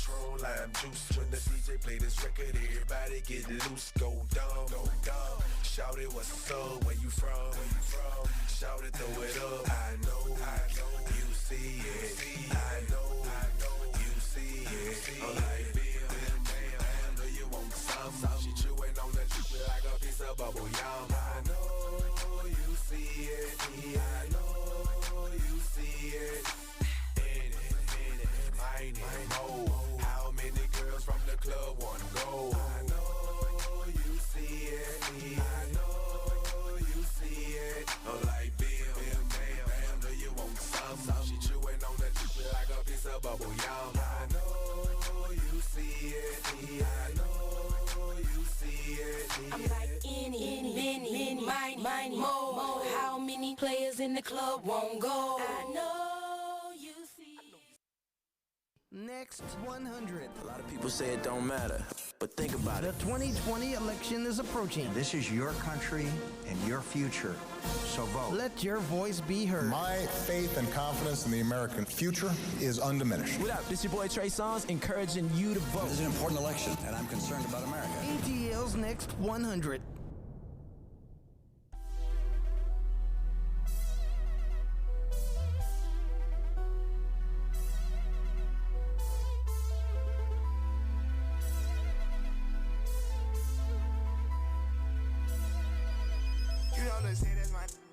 Patron, lime juice. When the DJ play this record, everybody get loose, go dumb, go dumb. Shout it, what's up, where you from? Shout it, throw it up. I know, you see it. I know, you see it. I'm like, bam, know you want some. She chewing on the juice like a piece of bubble yum. I know, you see it. I know, you see it. How many girls from the club wanna go? I know you see it. I know you see it. I'm like, bam, do you want some? She chewing on the juice like a piece of bubble yum. I know you see it. I know you see it. I'm like many, mine, more. How many players in the club won't go? I know you see it. Next 100. A lot of people say it don't matter, but think about The it. 2020 election is approaching. This is your country and your future, so vote. Let your voice be heard. My faith and confidence in the American future is undiminished. What up? This your boy Trey Songz encouraging you to vote. This is an important election, and I'm concerned about America. ATL's Next 100.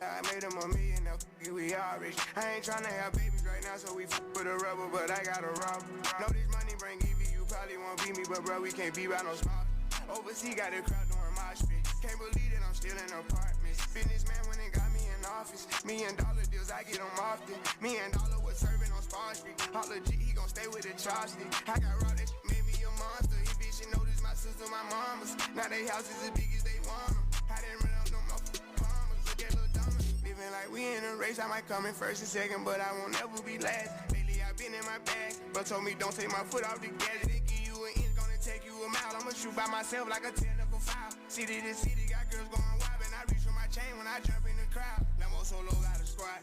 I made him a million, now we all rich. I ain't tryna have babies right now, so we with a rubber, but I got a rob. Know this money bring Evie, you probably won't beat me, but bro, we can't be by no small. Overseas got the crowd doing my shit. Can't believe that I'm still in apartments. Businessman when it got me in office. $1 million deals, I get them often. $1 million was serving on Spawn Street. All legit, he gon' stay with the chopstick. I got raw, that shit made me a monster. He bitch, you know this my sister, my mama's. Now they houses as big as they want them. I didn't run up no motherfucking farmers. Look at Lil Dummy. Living like we in a race, I might come in first and second, but I won't ever be last. Lately I've been in my bag, but told me don't take my foot off the gas. They give you an inch, gonna take you a mile. I'ma shoot by myself like a technical foul. City to city, got girls going wild, and I reach for my chain when I jump in the crowd. Lambo solo got a squad.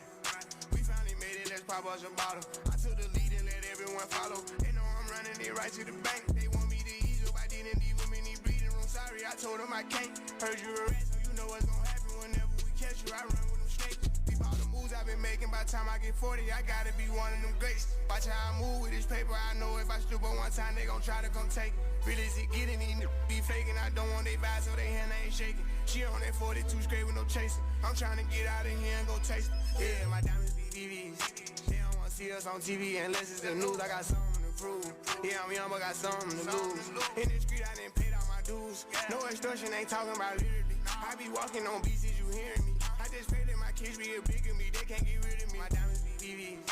We finally made it, let's pop us a bottle. I took the lead and let everyone follow. They know I'm running it right to the bank. They want me to ease up, I didn't leave them in the breathing room. Sorry, I told them I can't. Heard you a rat, so you know what's gonna happen whenever we catch you. I run with them snakes. Peep all the moves I've been making. By the time I get 40, I gotta be one of them greats. Watch how I move with this paper. I know if I stoop on one time, they gon' try to come take it. Really, is it getting these be faking? I don't want they vibe, so they hand ain't shaking. She on that 42 straight with no chasing. I'm trying to get out of here and go taste it. Yeah, my diamonds be VVs. They don't wanna see us on TV unless it's the news. I got something to prove. Yeah, I'm young, but got something to lose. In the street, I didn't pay all my dues. No extortion, ain't talking about literally. I be walking on beats, is you hearing me? I just pray that my kids be a bigger me. They can't get rid of me. My diamonds be VVs.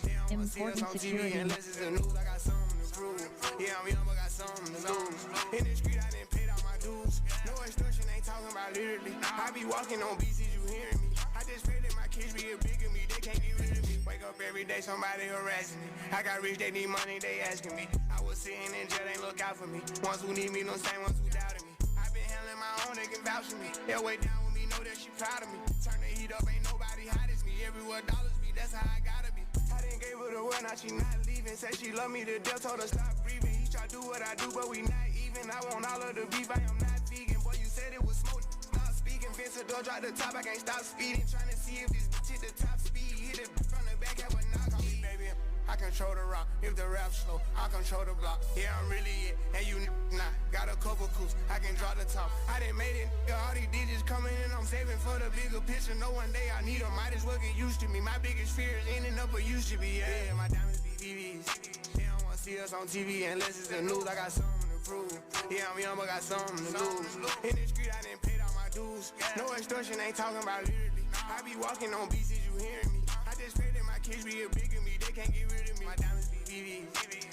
They don't wanna see us on TV unless it's the news. I got something to prove. Yeah, I'm young, but got something to lose. In the street, I didn't pay all my dues. No extortion, ain't talking about literally. I be walking on beats, is you hearing me? I just pray that my kids be a bigger me. They can't get rid of me. Wake up every day, somebody harassing me. I got rich, they need money, they asking me. I was sitting in jail, they look out for me. Ones who need me, no same ones who doubted me. I been handling my own, they can vouch for me. They'll way down with me, know that she proud of me. Turn the heat up, ain't nobody hot as me. Everywhere dollars be, that's how I gotta be. I didn't gave her the word, now she not leaving. Said she love me to death, told her stop breathing. He try to do what I do, but we not even. I want all of the beef, I am not vegan. Boy, you said it was smoke. Stop speaking, Vince, door drop the top, I can't stop speeding. Trying to see if this bitch hit the top speed. Hit it from the back, have a knock on me, baby. I control the rock, if the rap slow, I control the block. Yeah, I'm really it, and you not. Got a couple coups, I can draw the top. I done made it, all these digits coming in, I'm saving for the bigger picture. No one day I need them, might as well get used to me. My biggest fear is ending up where used to be. Yeah, my diamonds be VVs. They don't wanna see us on TV unless it's the news. I got something to prove. Yeah, I'm young, but got something to lose. In the street, I didn't pay all my dues. No extortion, ain't talking about literally. I be walking on beats, is you hearing me? I just pray that my kids be a bigger me. They can't get rid of me. My diamonds be VVs.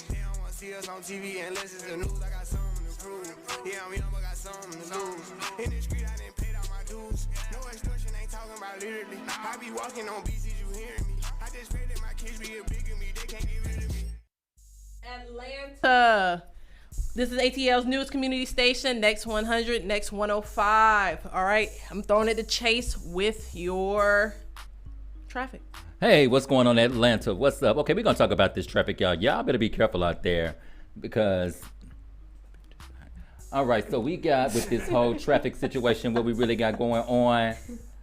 They don't wanna see us on TV unless it's the news. I got something to prove. Yeah, I'm young, but got something to lose. In the street, I didn't pay all my dues. No extortion, ain't talking about literally. I be walking on beats, is you hearing me? I just pray that my kids be a bigger me. They can't get rid of me. Atlanta. This is ATL's newest community station, Next 100, Next 105. All right, I'm throwing it to Chase with your traffic. Hey, what's going on in Atlanta? What's up? Okay, we're going to talk about this traffic, y'all. Y'all better be careful out there. because. All right, so we got with this whole traffic situation, what we really got going on.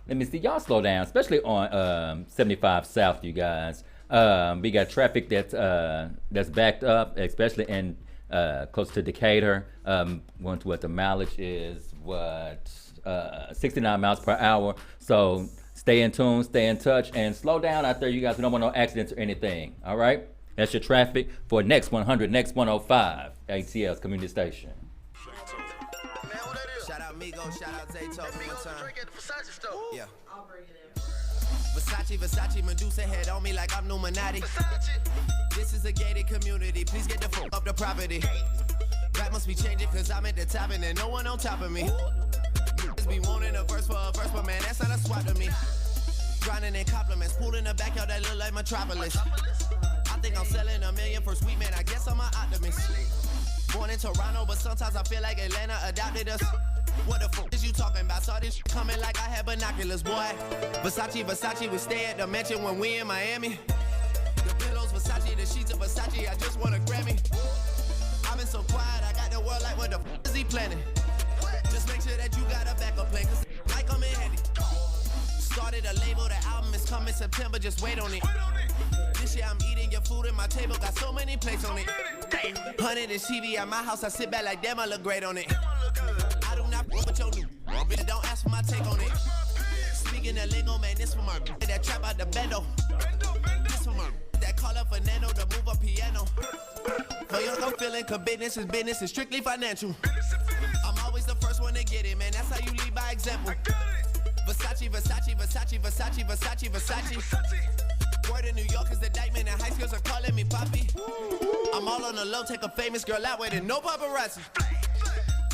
Let me see, y'all slow down, especially on 75 South, you guys. We got traffic that's backed up, especially in close to Decatur. Going to what the mileage is, 69 miles per hour. So stay in tune, stay in touch, and slow down out there, you guys. We don't want no accidents or anything. All right, that's your traffic for Next 100, Next 105, ATL's community station. Shout out Migos, shout out Zayto one time. Yeah. Versace, Medusa head on me like I'm Numinati. This is a gated community, please get the fuck off the property. Rap must be changing cause I'm at the top and there's no one on top of me. Niggas be wanting a verse for a verse, but man, that's not a swap to me. Grinding in compliments, pool in the backyard that look like Metropolis. I think I'm selling $1 million for sweet man, I guess I'm an optimist. Born in Toronto, but sometimes I feel like Atlanta adopted us. What the fuck is you talking about? Saw this coming like I had binoculars, boy. Versace, we stay at the mansion when we in Miami. The pillows Versace, the sheets of Versace, I just want a Grammy. I've been so quiet, I got the world like what the fuck is he planning? Just make sure that you got a backup plan, cause like I'm in handy. Started a label, the album is coming September, just wait on it. This year I'm eating your food at my table, got so many plates on it. 100 inch TV at my house, I sit back like damn, I look great on it. I do not fuck with your new bitch, don't ask for my take on it. Speaking of lingo, man, this for my that trap out the bendo. This for my that call up Fernando to move a piano. For young, I'm feeling cause business is business, it's strictly financial. I'm always the first one to get it, man, that's how you lead by example. Versace. Word in New York is the diamond and high schools are calling me Poppy. I'm all on the low, take a famous girl out with it, no paparazzi.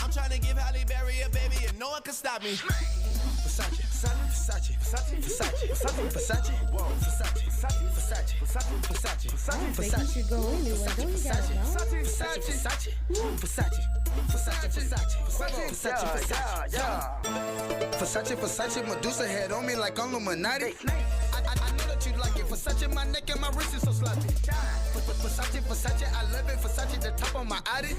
I'm trying to give Halle Berry a baby and no one can stop me. Versace. Think you should go anywhere, don't you guys know? Versace, Medusa head on me like I'm Illuminati. I know that you like it. Versace, my neck and my wrist is so sloppy. Versace, I love it. Versace, the top of my Audi.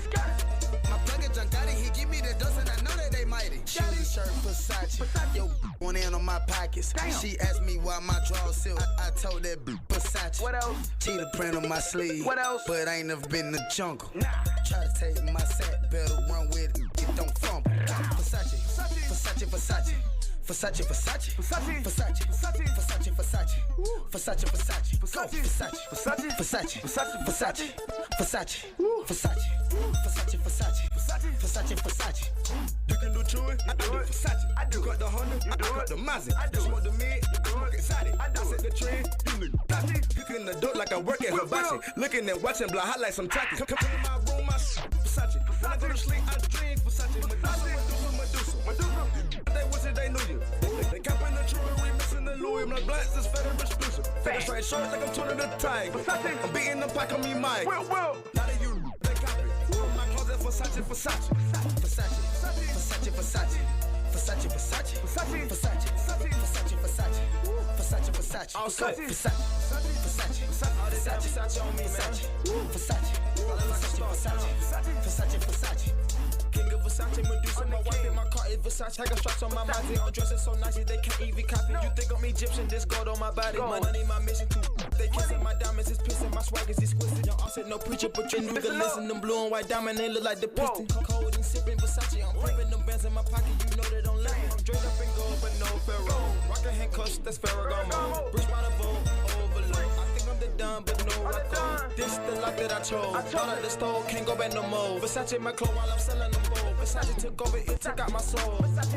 My plug is John Gotti, he give me the dose and I know that they mighty. Shoes, shirt, Versace. Yo, one in on my pockets. She asked me why my drawers silk. I told that Versace. What else? Cheetah print on my sleeve. What else? But I ain't never been in the jungle. Try to take my set, better run with it. It don't fumble. Versace. You can do chewing, I do Versace. I do got the Honda, I got the Mazda. I do smoke the mid, you smoke excited. I set the trend, you look nasty. Cooking the dope like I work at Hibachi. Looking at watching blood highlights, some tacky. Come to my room, I Versace. When I go to sleep, I drink Versace. Medusa. They wish that they knew you. They capping the jewelry, missing the Louis. My blacks is fed and exclusive. Fed straight short like I'm turning the tide. I'm beating the pack on me, Mike. Now that you, they copy. My closet Versace. All set. Versace on me, man. Versace. King of Versace, Medusa, my wife and my car is Versace. I got straps on my body, I'm dressing so nice they can't even copy. You think I'm Egyptian, this gold on my body. Money, my mission too. They kissing my diamonds, is pissing, my swag is exquisite. Y'all all said no preacher, but you nigga listen. Them blue and white diamond, they look like the piston. Cold and sipping Versace, I'm pumping them bands in my pocket. You know they don't let me. I'm straight up in gold, but no Pharaoh. Rockin' handcuffs, that's Ferragamo. Bridgewater boat, overload. I think I'm the done, but no Rocco. This the life that I chose. Bought at the store, can't go back no more. Versace my clothes while I'm selling them both. Versace took over, it took out my soul. Versace.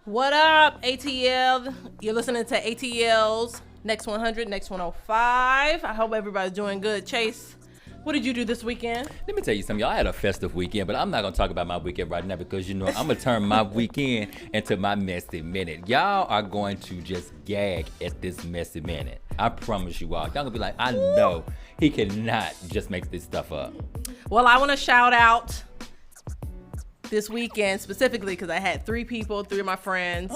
What up, ATL? You're listening to ATL's Next 100, Next 105. I hope everybody's doing good. Chase, what did you do this weekend? Let me tell you something. Y'all had a festive weekend, but I'm not going to talk about my weekend right now because, I'm going to turn my weekend into my messy minute. Y'all are going to just gag at this messy minute. I promise you all. Y'all going to be like, I know he cannot just make this stuff up. Well, I want to shout out this weekend specifically because I had three of my friends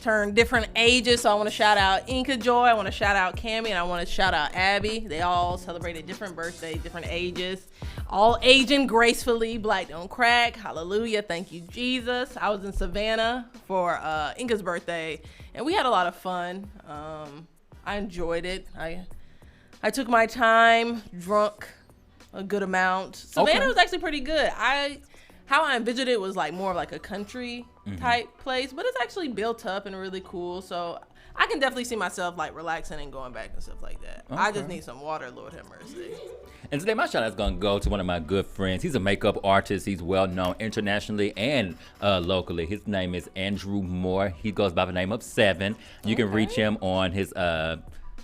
turn different ages. So I want to shout out Inka Joy, I want to shout out Cammie, and I want to shout out Abby. They all celebrated different birthdays, different ages, all aging gracefully. Black don't crack. Hallelujah. Thank you, Jesus. I was in Savannah for Inka's birthday, and we had a lot of fun. I enjoyed it. I took my time, drunk a good amount. Savannah was actually pretty good. How I envisioned it was like more of like a country type place, but it's actually built up and really cool. So I can definitely see myself like relaxing and going back and stuff like that. I just need some water, Lord have mercy. And today my shout out is going to go to one of my good friends. He's a makeup artist. He's well known internationally and locally. His name is Andrew Moore. He goes by the name of Seven. You can reach him on his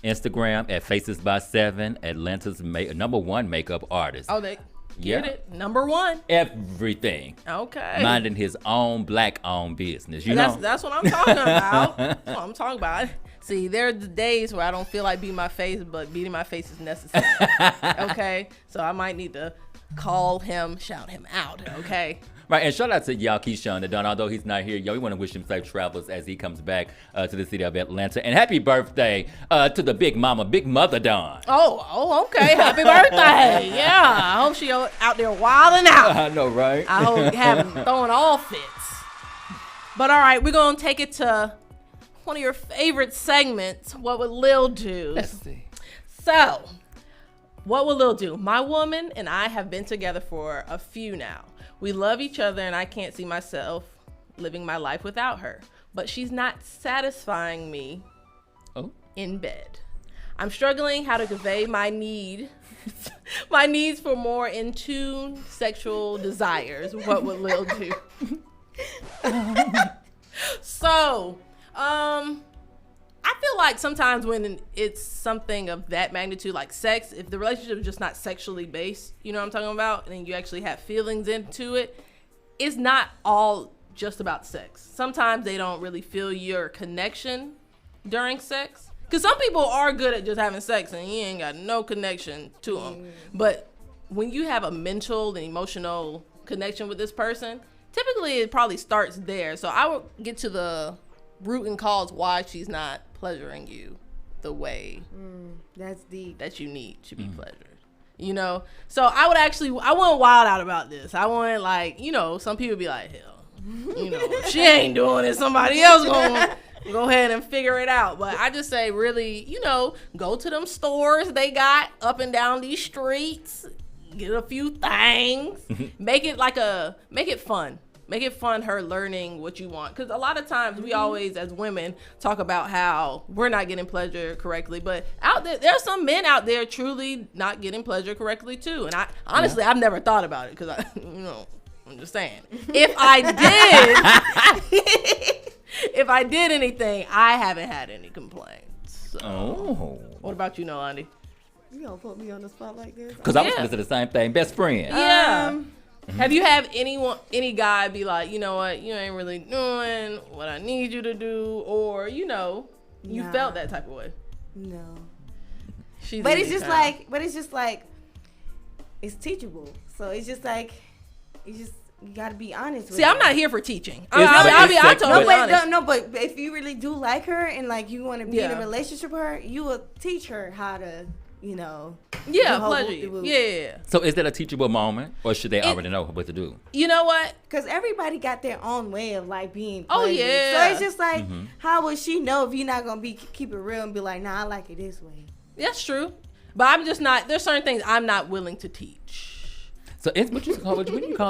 Instagram at Faces by Seven, Atlanta's #1 makeup artist. Get it? Number one. Everything. Okay. Minding his own black-owned business. You know? That's what I'm talking about. That's what I'm talking about. See, there are the days where I don't feel like beating my face, but beating my face is necessary. Okay? So I might need to call him, shout him out. Okay? Right, and shout out to y'all Keyshawn the Don. Although he's not here, we want to wish him safe travels as he comes back to the city of Atlanta. And happy birthday to the big mother Don. Oh, okay. Happy birthday. Yeah, I hope she out there wilding out. I know, right? I hope throwing all fits. But all right, we're going to take it to one of your favorite segments, What Would Lil Do? Let's see. So, what would Lil do? My woman and I have been together for a few now. We love each other, and I can't see myself living my life without her. But she's not satisfying me in bed. I'm struggling how to convey my needs for more in tune sexual desires. What would Lil do? So, I feel like sometimes when it's something of that magnitude, like sex, if the relationship is just not sexually based, you know what I'm talking about, and then you actually have feelings into it, it's not all just about sex. Sometimes they don't really feel your connection during sex. Because some people are good at just having sex and you ain't got no connection to them. But when you have a mental and emotional connection with this person, typically it probably starts there. So I would get to the root and cause why she's not pleasuring you the way that's deep that you need to be pleasured, so I wouldn't wild out about this. I wouldn't some people be like, hell, if she ain't doing it, somebody else gonna go ahead and figure it out. But I just say really, go to them stores they got up and down these streets, get a few things, make it fun. Make it fun, her learning what you want. Because a lot of times we always, as women, talk about how we're not getting pleasure correctly. But out there's some men out there truly not getting pleasure correctly, too. And I've never thought about it because, I'm just saying. If I did anything, I haven't had any complaints. So. What about you, Nolandi? You gonna put me on the spot like this? Because I was going to say the same thing. Best friend. Yeah. Have you had any guy be like, you know what, you ain't really doing what I need you to do, or you felt that type of way? No. But it's just like it's teachable. So it's just like you gotta be honest with her. I'm not here for teaching. I'll totally be honest. No, but if you really do like her and like you want to be in a relationship with her, you will teach her how to. Pleasure you. Yeah. So is that a teachable moment, or should they already know what to do? You know what? Because everybody got their own way of like being. Oh yeah. So it's just like, how would she know if you're not gonna keep it real and be like, nah, I like it this way. That's true, but I'm just not. There's certain things I'm not willing to teach. So it's what you call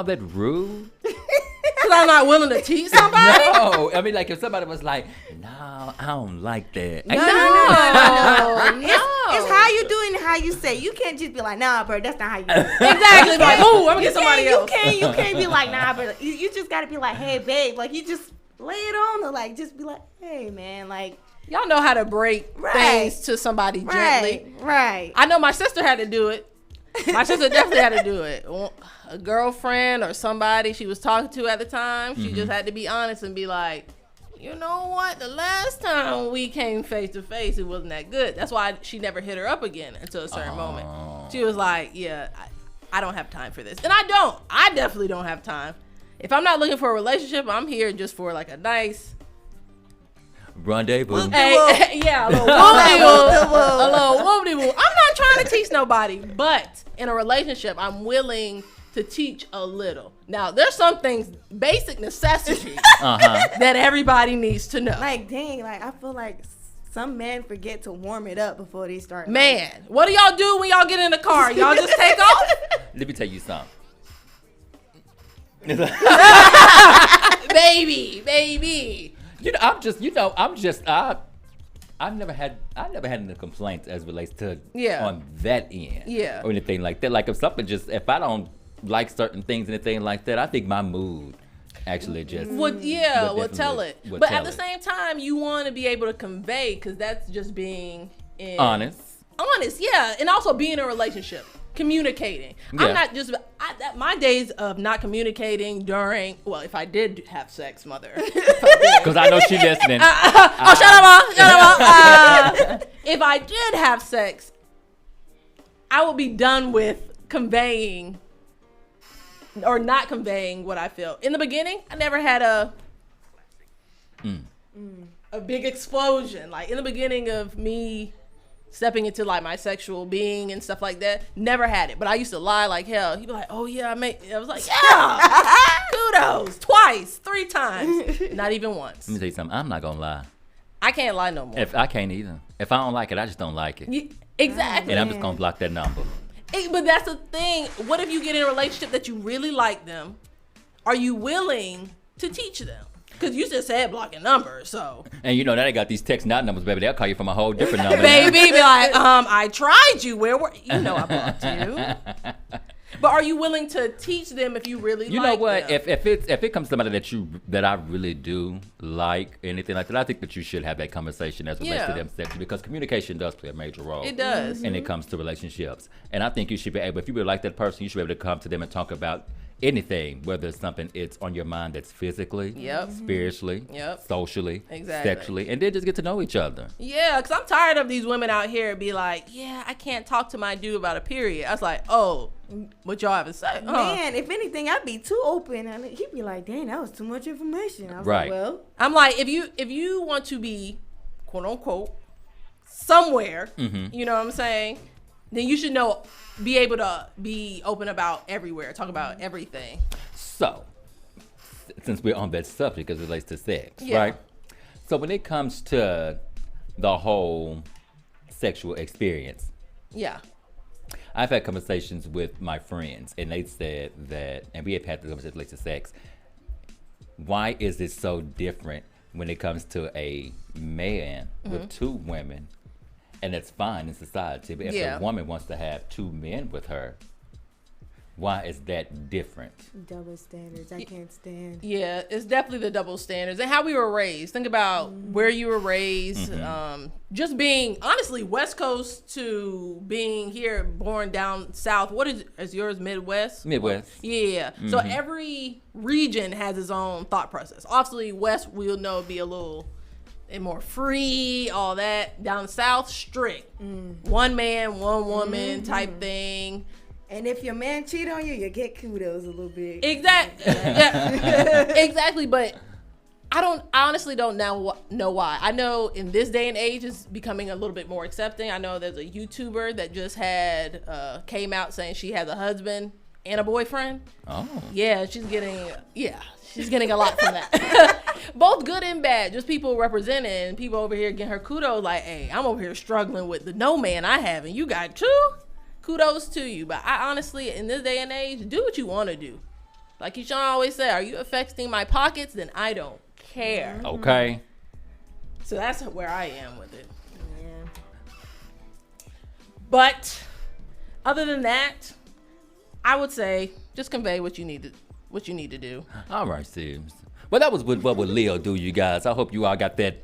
that rude? Because I'm not willing to teach somebody? No. I mean, like, if somebody was like, no, I don't like that. No. It's how you do it and how you say. You can't just be like, nah, bro, that's not how you do it. Exactly. Like, ooh, I'm going to get somebody else. You can't be like, nah, bro. You just got to be like, hey, babe. Like, you just lay it on her. Like, just be like, hey, man, like. Y'all know how to break things to somebody gently. Right. I know my sister had to do it. My sister definitely had to do it. A girlfriend or somebody she was talking to at the time, she just had to be honest and be like, you know what? The last time we came face to face, it wasn't that good. That's why she never hit her up again until a certain moment. She was like, yeah, I don't have time for this. And I don't. I definitely don't have time. If I'm not looking for a relationship, I'm here just for like a nice rendezvous. Yeah, a little whoop-de-woo. A little whoop-de-woo. I'm not trying to teach nobody, but in a relationship, I'm willing to teach a little. Now, there's some things, basic necessities, that everybody needs to know. Like, dang, like, I feel like some men forget to warm it up before they start. Man, what do y'all do when y'all get in the car? Y'all just take off? Let me tell you something. Baby. I've never had any complaints as relates to Yeah. on that end. Yeah. Or anything like that. Like if I don't like certain things, anything like that, I think my mood actually just would tell it. But at the same time, you want to be able to convey, because that's just being honest, yeah, and also being in a relationship, communicating. Yeah. I'm not just my days of not communicating during, well, if I did have sex, mother, because I know she listening. Shut up. If I did have sex, I would be done with conveying or not conveying what I feel. In the beginning, I never had a big explosion. Like in the beginning of me stepping into like my sexual being and stuff like that, never had it. But I used to lie like hell. He'd be like, "Oh yeah, I was like, yeah, kudos, twice, 3 times, not even once." Let me tell you something. I'm not gonna lie. I can't lie no more. If I can't either. If I don't like it, I just don't like it. Exactly. And I'm just gonna block that number. But that's the thing. What if you get in a relationship that you really like them? Are you willing to teach them? Because you just said blocking numbers, so. And you know, now they got these text not numbers, baby. They'll call you from a whole different number. Baby, be like, I tried you. Where were you? Know I blocked you. But are you willing to teach them if you really like them? You know what? If it comes to somebody that I really do like, anything like that, I think that you should have that conversation as relates to them sexually, because communication does play a major role. It does. And it comes to relationships. And I think you should be able, if you really like that person, you should be able to come to them and talk about anything, whether it's something it's on your mind that's physically, spiritually, socially, sexually, and then just get to know each other. Yeah, because I'm tired of these women out here be like, yeah, I can't talk to my dude about a period. I was like, oh, what y'all have to say? Man, if anything, I'd be too open, and he'd be like, dang, that was too much information. I was like, well, I'm like, if you want to be, quote unquote, somewhere, you know what I'm saying, then you should be able to be open about everywhere, talk about everything. So, since we're on that subject as it relates to sex, right? So when it comes to the whole sexual experience, I've had conversations with my friends, and they said that, and we have had the conversation related to sex. Why is it so different when it comes to a man with 2 women? And it's fine in society, but if a woman wants to have 2 men with her, why is that different? Double standards, I can't stand. Yeah, it's definitely the double standards and how we were raised. Think about where you were raised, just being, honestly, West Coast to being here, born down South. What is yours, Midwest? Midwest. Yeah. So every region has its own thought process. Obviously, West, we'll know, be a little and more free, all that. Down south, strict. One man, one woman type thing. And if your man cheat on you, you get kudos a little bit. Exactly. Exactly. But I honestly don't know why. I know in this day and age it's becoming a little bit more accepting. I know there's a YouTuber that just came out saying she has a husband and a boyfriend. Oh. Yeah, she's getting a lot from that. Both good and bad. Just people representing, people over here getting her kudos like, hey, I'm over here struggling with the no man I have, and you got 2? Kudos to you. But I honestly, in this day and age, do what you want to do. Like Keyshawn always said, are you affecting my pockets? Then I don't care. Okay. So that's where I am with it. Yeah. But other than that, I would say just convey what you need to do. All right, Steve. Well, that was what would Leo do, you guys. I hope you all got that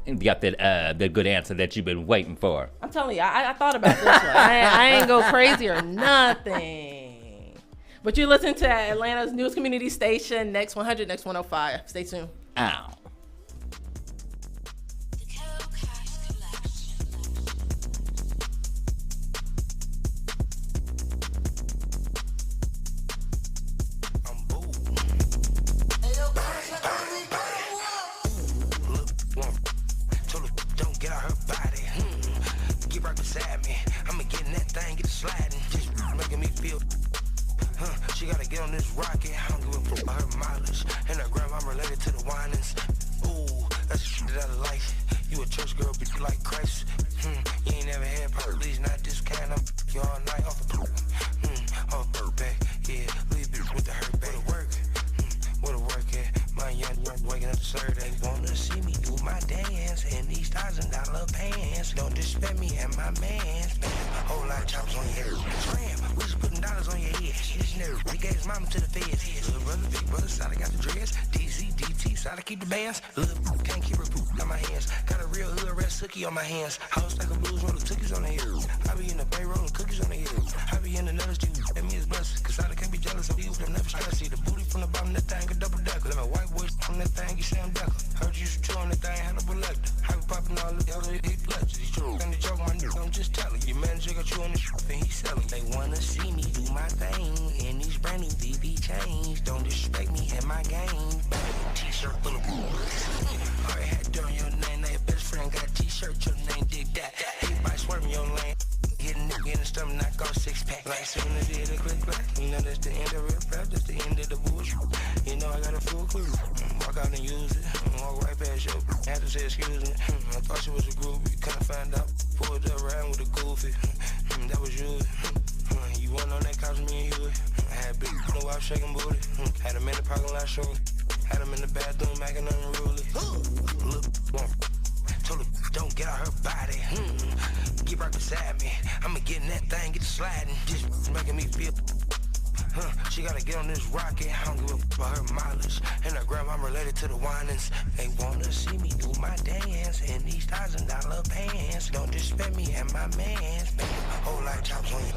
good answer that you've been waiting for. I'm telling you, I thought about this one. I ain't go crazy or nothing. But you're listening to Atlanta's newest community station, Next 100, Next 105. Stay tuned. Ow. She gotta get on this rocket. I don't give a fuck about her mileage. And her grandma related to the whinings. Ooh, that's the shit that I like. You a church girl, but you like Christ. You ain't never had police, not this kind. I'm you all night off the off the back. Yeah, leave bitch with the hurt back. Where the work at? My young waking up to serve. They wanna see me do my dance in these $1,000 pants. Don't disrespect me and my mans. Whole lot of choppers on your head. Scram, we just putting dollars on your head. This never, he gave his mama to the feds. Little brother, big brother, side I got the dreads. DZ, DT, side I keep the bands. Little can't keep her poop on my hands. Got a real hood red sookie on my hands. House like a blues rolling cookies on the hill. I be in the bay rolling cookies on the hill. I be in the nutters, you that means blessed. Cause I can't be jealous of you, but I'm never stressed. See the booty from the bottom, that thing a double decker. Let my white boys from that thing, you Sam Decker. Heard you chew on that thing, Hannibal Lecter. I be popping all the other hit pledges. He's true. And the joke, my nigga, I'm just telling. Your manager got you on the shop and he selling. They wanna see me do my thing in these brand new VV chains. Don't disrespect me and my game. T-shirt full of booze. Already had dirt on your name, now your best friend got a t-shirt, your name dig that. Everybody swerving your lane. Hit a nigga in the stomach, knock off 6-pack. Like soon as it hit a click clack. You know that's the end of real rap, that's the end of the bullshit. You know I got a full clue. Walk out and use it. Walk right past your. Had to say excuse me. I thought she was a groupie. Couldn't find out. Pulled up around with a goofy. That was you. You wasn't on that couch, me and you. I had big no wife shaking booty. Had him in the parking lot showing. Had him in the bathroom making unruly. Look, told her don't get out her body. Get right beside me. I'ma get in that thing, get to sliding. Just making me feel. She gotta get on this rocket. I don't give a fuck about her mileage. And her grandma related to the whinings. They wanna see me do my dance in these $1,000 pants. Don't disrespect me and my mans. Whole lot of chops on you.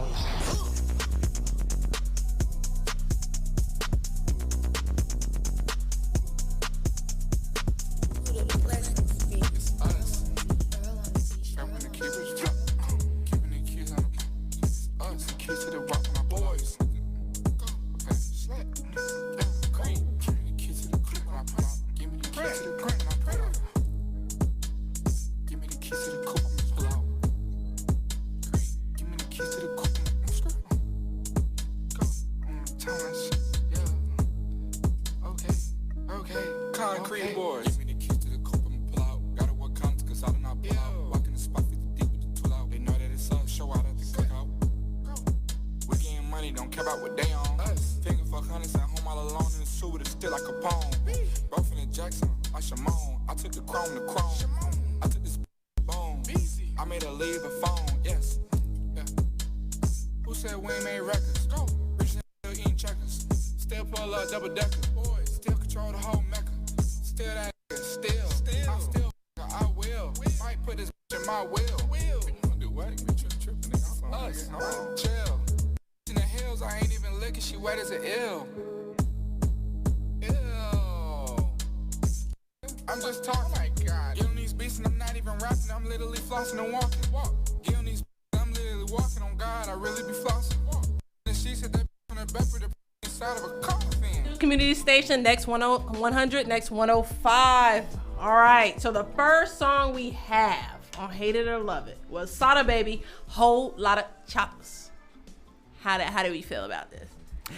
Community station, Next 100, Next 105. All right, so the first song we have on Hate It or Love It was Sada Baby, Whole Lot of Choppers. How do we feel about this?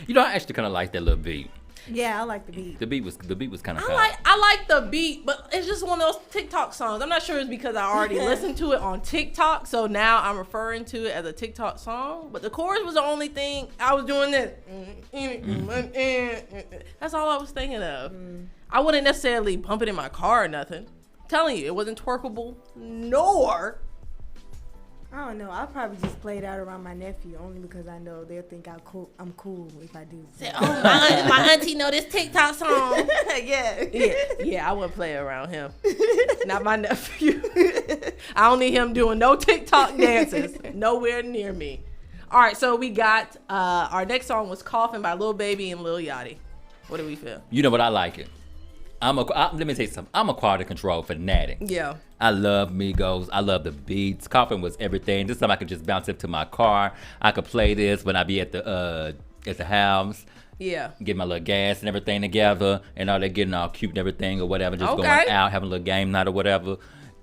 You know, I actually kind of like that little beat. Yeah, I like the beat. The beat was kind of. I like the beat, but it's just one of those TikTok songs. I'm not sure it's because I already listened to it on TikTok, so now I'm referring to it as a TikTok song. But the chorus was the only thing I was doing. This. That's all I was thinking of. I wouldn't necessarily pump it in my car or nothing. I'm telling you, it wasn't twerkable, nor I don't know. I'll probably just play it out around my nephew only because I know they'll think I'm cool if I do. Oh, my auntie know this TikTok song. Yeah, I wouldn't play it around him. Not my nephew. I don't need him doing no TikTok dances nowhere near me. All right, so we got our next song was "Coffin" by Lil Baby and Lil Yachty. What do we feel? You know what? I like it. Let me tell you something. I'm a quality control fanatic. Yeah. I love Migos. I love the beats. Coffin was everything. This time I could just bounce up to my car. I could play this when I be at the house. Yeah. Get my little gas and everything together, and all that, getting all cute and everything or whatever. Just going out, having a little game night or whatever.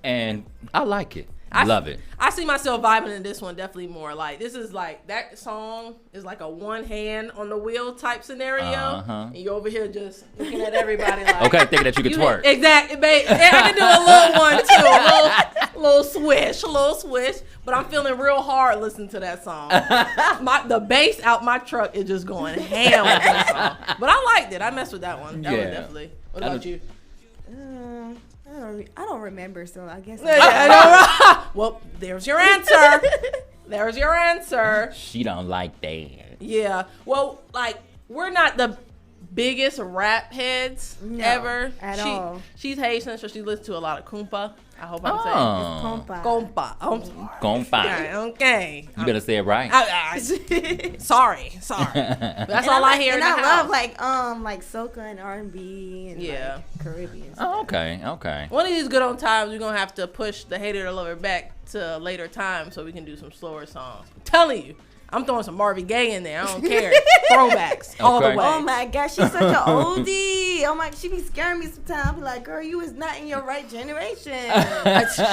And I like it. Love it. I see myself vibing in this one definitely more. Like, this is like, that song is like a one hand on the wheel type scenario. And you're over here just looking at everybody like. Okay, thinking that you can twerk. Exactly, babe. And I can do a little one too. A little swish. But I'm feeling real hard listening to that song. The bass out my truck is just going ham with that song. But I liked it. I messed with that one. That was definitely. What about you? I don't remember, so I guess. Well, there's your answer. There's your answer. She don't like that. Yeah. Well, like, we're not the biggest rap heads ever. At all. She's Haitian, so she listens to a lot of Kumpa. I hope I'm saying it. Compa. Compa. Okay. You better say it right. Sorry. That's all I hear. And I love like soca and R&B and like Caribbean. Oh, okay. One of these good old times, we're gonna have to push the hater to lover back to a later time so we can do some slower songs. I'm telling you. I'm throwing some Marvin Gaye in there. I don't care. Throwbacks all the way. Oh my gosh, she's such an oldie. Oh my, she be scaring me sometimes. I be like, girl, you is not in your right generation.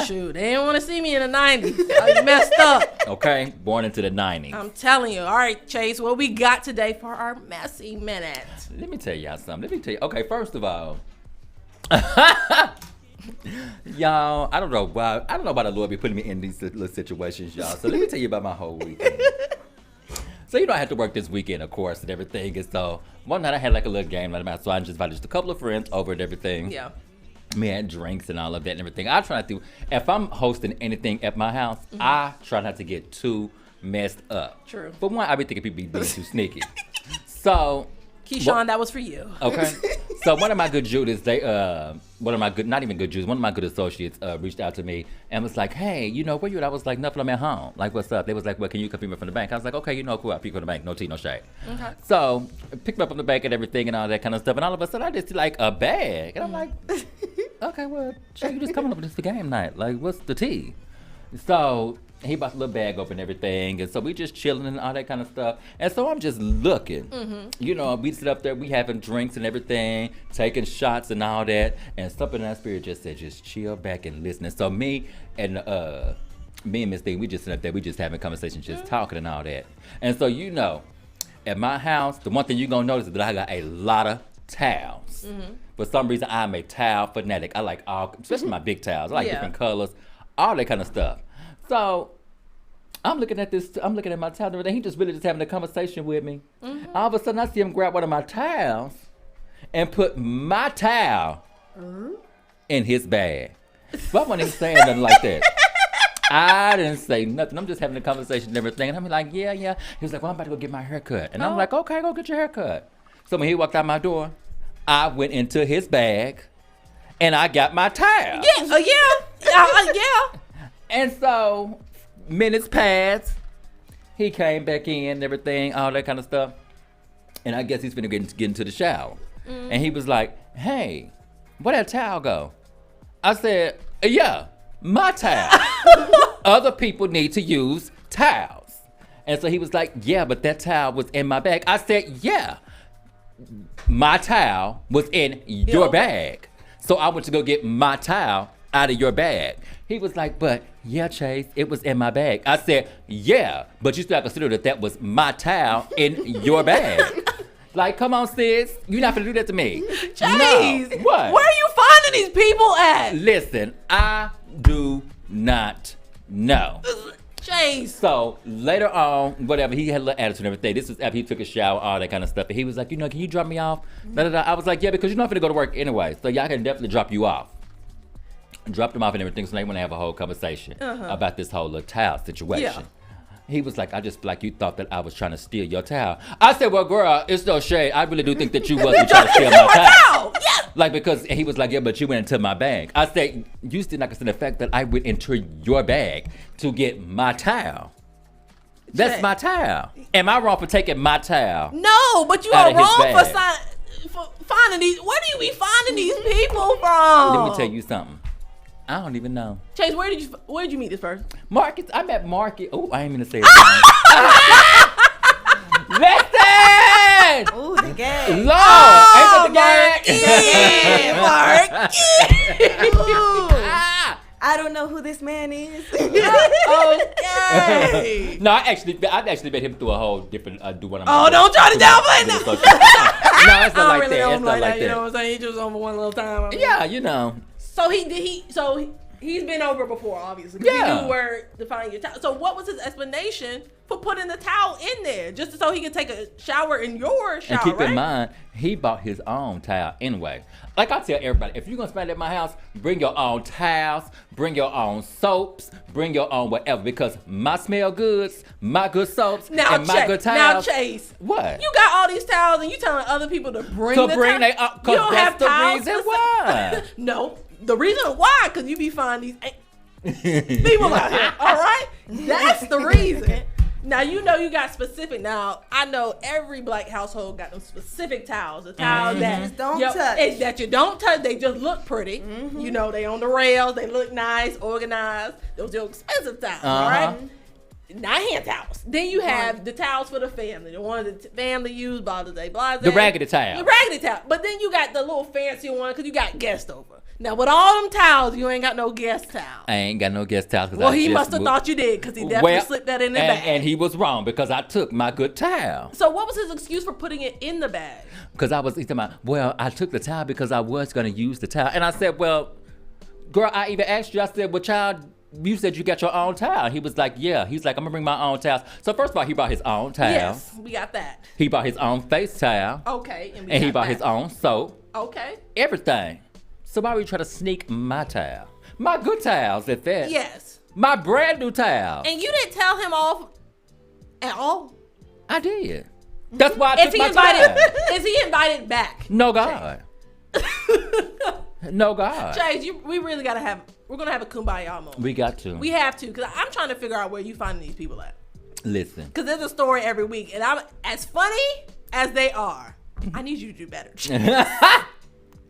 Shoot, they didn't want to see me in the 90s. You messed up. Okay, born into the 90s. I'm telling you. All right, Chase, what we got today for our messy minute? Let me tell y'all something. Okay, first of all, y'all, I don't know why the Lord be putting me in these little situations, y'all. So let me tell you about my whole weekend. So, I had to work this weekend, of course, and everything. And so, one night I had like a little game night. So, I just invited a couple of friends over and everything. Yeah. We had drinks and all of that and everything. I try not to, if I'm hosting anything at my house, I try not to get too messed up. True. But one, I be thinking people be being too sneaky. So, Keyshawn, that was for you. Okay. So one of my good Judas, one of my good associates reached out to me and was like, hey, where you at? I was like, nothing, I'm at home. Like, what's up? They was like, well, can you come pick me up from the bank? I was like, okay, cool, I'll pick you from the bank. No tea, no shade. Okay. So picked me up from the bank and everything and all that kind of stuff. And all of a sudden I just see like a bag. And I'm like, okay, well, Shay, you just coming up with this for game night. Like, what's the tea? So he bought a little bag open and everything, and so we just chilling and all that kind of stuff. And so I'm just looking. We sit up there, we having drinks and everything, taking shots and all that, and something in that spirit just said, just chill back and listen. And so me and Miss Thing, we just sit up there, we just having conversations, just talking and all that. And so at my house, the one thing you're gonna notice is that I got a lot of towels. For some reason, I'm a towel fanatic. I like all, especially my big towels. I like different colors, all that kind of stuff. So I'm looking at my towel and everything. He just really just having a conversation with me. All of a sudden, I see him grab one of my towels and put my towel in his bag. But I wasn't even saying nothing like that. I didn't say nothing. I'm just having a conversation and everything. And I'm like, yeah. He was like, well, I'm about to go get my hair cut. And I'm like, okay, go get your hair cut. So when he walked out my door, I went into his bag and I got my towel. Yeah. And so minutes passed. He came back in and everything, all that kind of stuff. And I guess he's finna get into the shower. And he was like, hey, where'd that towel go? I said, yeah, my towel. Other people need to use towels. And so he was like, yeah, but that towel was in my bag. I said, yeah, my towel was in your bag. So I went to go get my towel out of your bag. He was like, but yeah, Chase, it was in my bag. I said, yeah, but you still consider that was my towel in your bag. Like, come on, sis. You're not gonna do that to me. Chase, no. What? Where are you finding these people at? Listen, I do not know. Chase. So later on, whatever, he had a little attitude and everything. This was after he took a shower, all that kind of stuff. And he was like, can you drop me off? I was like, yeah, because you're not gonna go to work anyway. So y'all can definitely drop you off. Dropped him off and everything, so they want to have a whole conversation about this whole little towel situation. He was like, I just feel like you thought that I was trying to steal your towel. I said, well, girl, it's no shade. I really do think that you wasn't trying to steal my towel. Yeah. Like, because he was like, yeah, but you went into my bag. I said, you still not consider the fact that I went into your bag to get my towel. That's my towel. Am I wrong for taking my towel? No, but you Out are of his wrong bag. for finding these. Where do you be finding these people from? Let me tell you something. I don't even know. Chase, where did you meet this person? Marcus. I met Marcus. Oh, I ain't gonna say his name. Listen! Ooh, the gang. Lord! Ain't that the gang? Mark. I don't know who this man is. Okay. No, I actually met him through a whole different. Don't try to downplay that. No, it's not like that. It's not like that. You know what I'm saying? He just on for one little time. Yeah, you know. So he's been over before, obviously. Yeah. He knew where to find your towel. So what was his explanation for putting the towel in there? Just so he could take a shower in your shower, And keep in mind, he bought his own towel anyway. Like I tell everybody, if you're gonna spend it at my house, bring your own towels, bring your own soaps, bring your own whatever. Because my smell goods, my good soaps, and my good towels. Now, Chase. What? You got all these towels and you telling other people to bring the towels? They up, because that's the reason why. No. The reason why, because you be finding these people out here, all right? That's the reason. Now, you know you got specific. Now, I know every black household got them specific towels. The towels that you don't touch. They just look pretty. You know, they on the rails. They look nice, organized. Those are expensive towels, all right? Not hand towels. Then you have the towels for the family. The one that the family use, blah, blah, blah. The raggedy towel. The raggedy towel. But then you got the little fancy one because you got guests over. Now, with all them towels, you ain't got no guest towel. I ain't got no guest towels. Well, he must have thought you did because he definitely slipped that in the bag. And he was wrong because I took my good towel. So what was his excuse for putting it in the bag? Because he's talking about, well, I took the towel because I was going to use the towel. And I said, well, girl, I even asked you, I said, well, child, you said you got your own towel. He was like, yeah. He's like, I'm going to bring my own towels. So first of all, he brought his own towel. Yes, we got that. He bought his own face towel. Okay. And he bought his own soap. Okay. Everything. So why would you try to sneak my towel? My good towels at that. Yes. My brand new towel. And you didn't tell him off at all? I did. That's why I took my towel. Is he invited back? No, God. No, God. Chase, we're going to have a kumbaya moment. We got to. We have to, because I'm trying to figure out where you finding these people at. Listen. Because there's a story every week, and I'm as funny as they are. I need you to do better.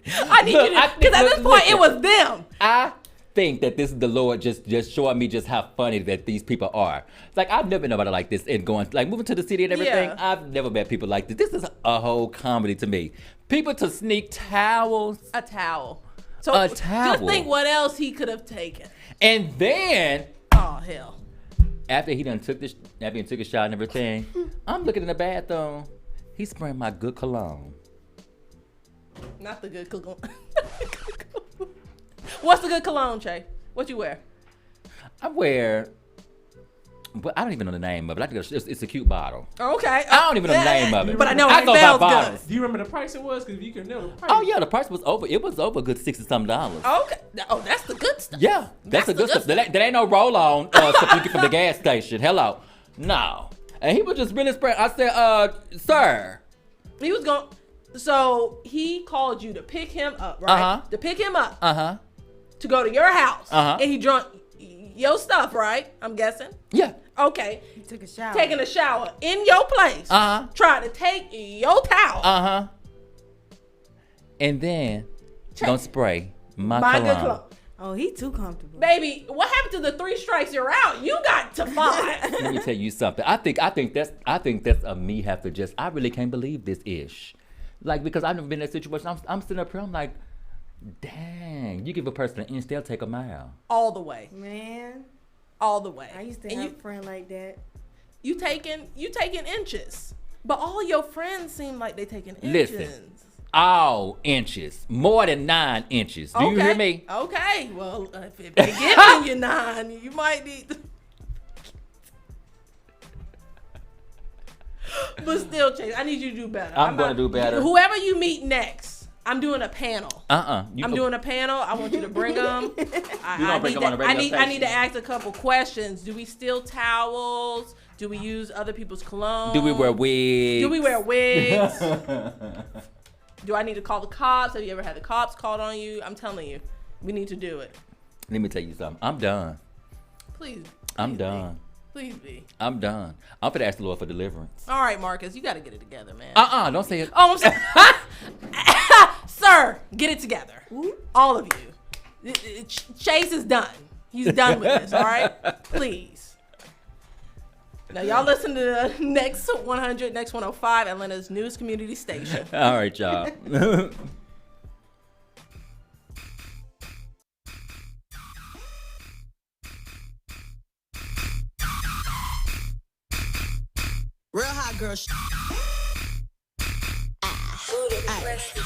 I need you to, because at this point, it was them. I think that this is the Lord just showing me just how funny that these people are. Like, I've never met nobody like this and going, like, moving to the city and everything. Yeah. I've never met people like this. This is a whole comedy to me. People to sneak towels. A towel. So a towel. Just think what else he could have taken. And then. Oh, hell. After he took a shot and everything, I'm looking in the bathroom. He's spraying my good cologne. Not the good cologne. What's the good cologne, Che? What you wear? I wear, but I don't even know the name of it. I think it's a cute bottle. Okay. I don't even know the name of it. But I know it smells good. Do you remember the price it was? Because you can know the price. Oh yeah, the price was over. It was over a good $60-something. Okay. Oh, that's the good stuff. Yeah, that's the good stuff. That ain't no roll-on stuff you get from the gas station. Hello. No. And he was just really spraying. I said, sir. He was going. So he called you to pick him up, right? To pick him up. To go to your house. And he drunk your stuff, right? I'm guessing. Yeah. Okay. He took a shower. Taking a shower in your place. Trying to take your towel. And then don't spray my cologne. Oh, he too comfortable. Baby, what happened to the 3 strikes you're out? You got to 5. Let me tell you something. I think that's a me have to just. I really can't believe this ish. Like, because I've never been in that situation. I'm sitting up here, I'm like, dang, you give a person an inch, they'll take a mile. All the way. Man. All the way. I used to have a friend like that. You taking inches. But all your friends seem like they taking inches. Listen, all inches. More than 9 inches. Do you hear me? Okay. Well, if they giving you 9, you might need to. But still, Chase, I need you to do better. I'm going to do better. Whoever you meet next, I'm doing a panel. I'm doing a panel. I want you to bring them. I need to ask a couple questions. Do we steal towels? Do we use other people's cologne? Do we wear wigs? Do I need to call the cops? Have you ever had the cops called on you? I'm telling you, we need to do it. Let me tell you something. I'm done. Please. I'm done. Please be. I'm done. I'm gonna ask the Lord for deliverance. All right, Marcus, you got to get it together, man. Don't say it. Oh, I'm sorry. Sir, get it together. All of you. Chase is done. He's done with this, all right? Please. Now, y'all listen to the Next 100, Next 105, Atlanta's news community station. All right, y'all. Real hot girl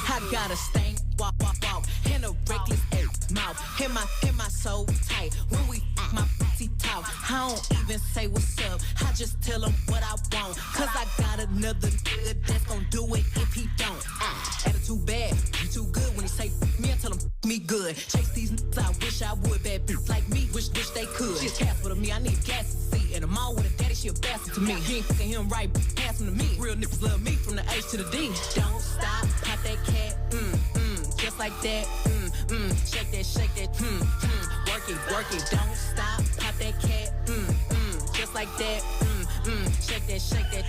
I got a stank, walk, in a reckless mouth. Hit my soul tight. When we my pussy talk, I don't even say what's up. I just tell him what I want. Cause I got another nigga that's gon' do it if he don't. Attitude bad, you too good. When he say me, I tell him me good. Chase these niggas, I wish I would. Bad bitch like me, wish they could. She's Casper to me, I need gas to see. And I'm all with a daddy, she a bastard to me. He ain't fucking him right, pass him to me. Real niggas love me from the H to the D. Don't stop, pop that cat, just like that, shake that, work it, don't stop, pop that cat, just like that, shake that,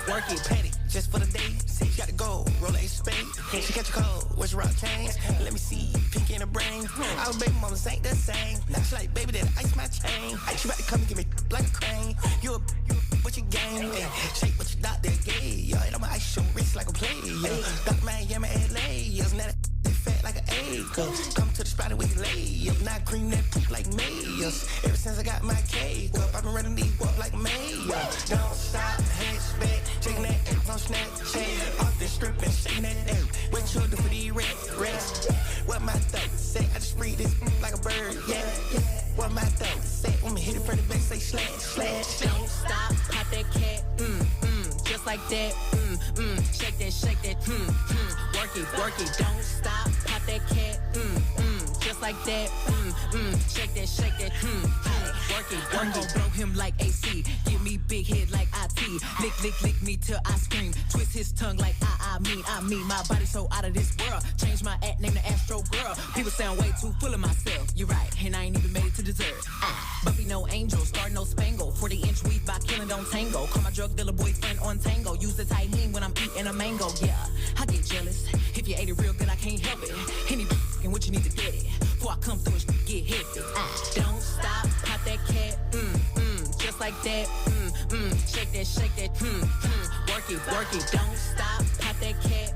work it, petty, just for the day. See, she got to go, roll a spade. She catch a cold, what's rock chains? Let me see, pink in the brain. Our baby mamas ain't the same. Now she like, baby, that ice my chain. She about to come and give me like a crane. You a what you game? Shake what your doctor gave. And I'ma ice your wrist like a player. Dr. Miami, LA. Now that fat like an egg. Come to the spot where you lay up. Now cream that poop like mayors. Ever since I got my cake up, I've been running these up like mayor. Don't stop, hands back, shaking that ass on Snapchat. Off the strip and shaking that ass. What you do for these rats? What my thought say? I just read this like a bird, yeah. What my thought say? When me hit it from the back, say slash. Don't stop, pop that cat, just like that, shake that, work it, don't stop, pop that cat, just like that, shake that, work it, blow him like AC, give me big head like IT, lick me till I scream, twist his tongue like I mean, my body so out of this world, change my act, name the Astro Girl, people sound way too full of myself, you're right, and I ain't even made it to dessert, Buffy no angel, star no spangle, 40-inch weed by killing don't tango, call my drug dealer boyfriend on tango, use the tahini when I'm eating a mango, yeah, I get jealous, if you ate it real good I can't help it, any and what you need to get it, before I come through and get heavy, don't stop, pop that cat, just like that, shake that, work it, don't stop, pop that cat,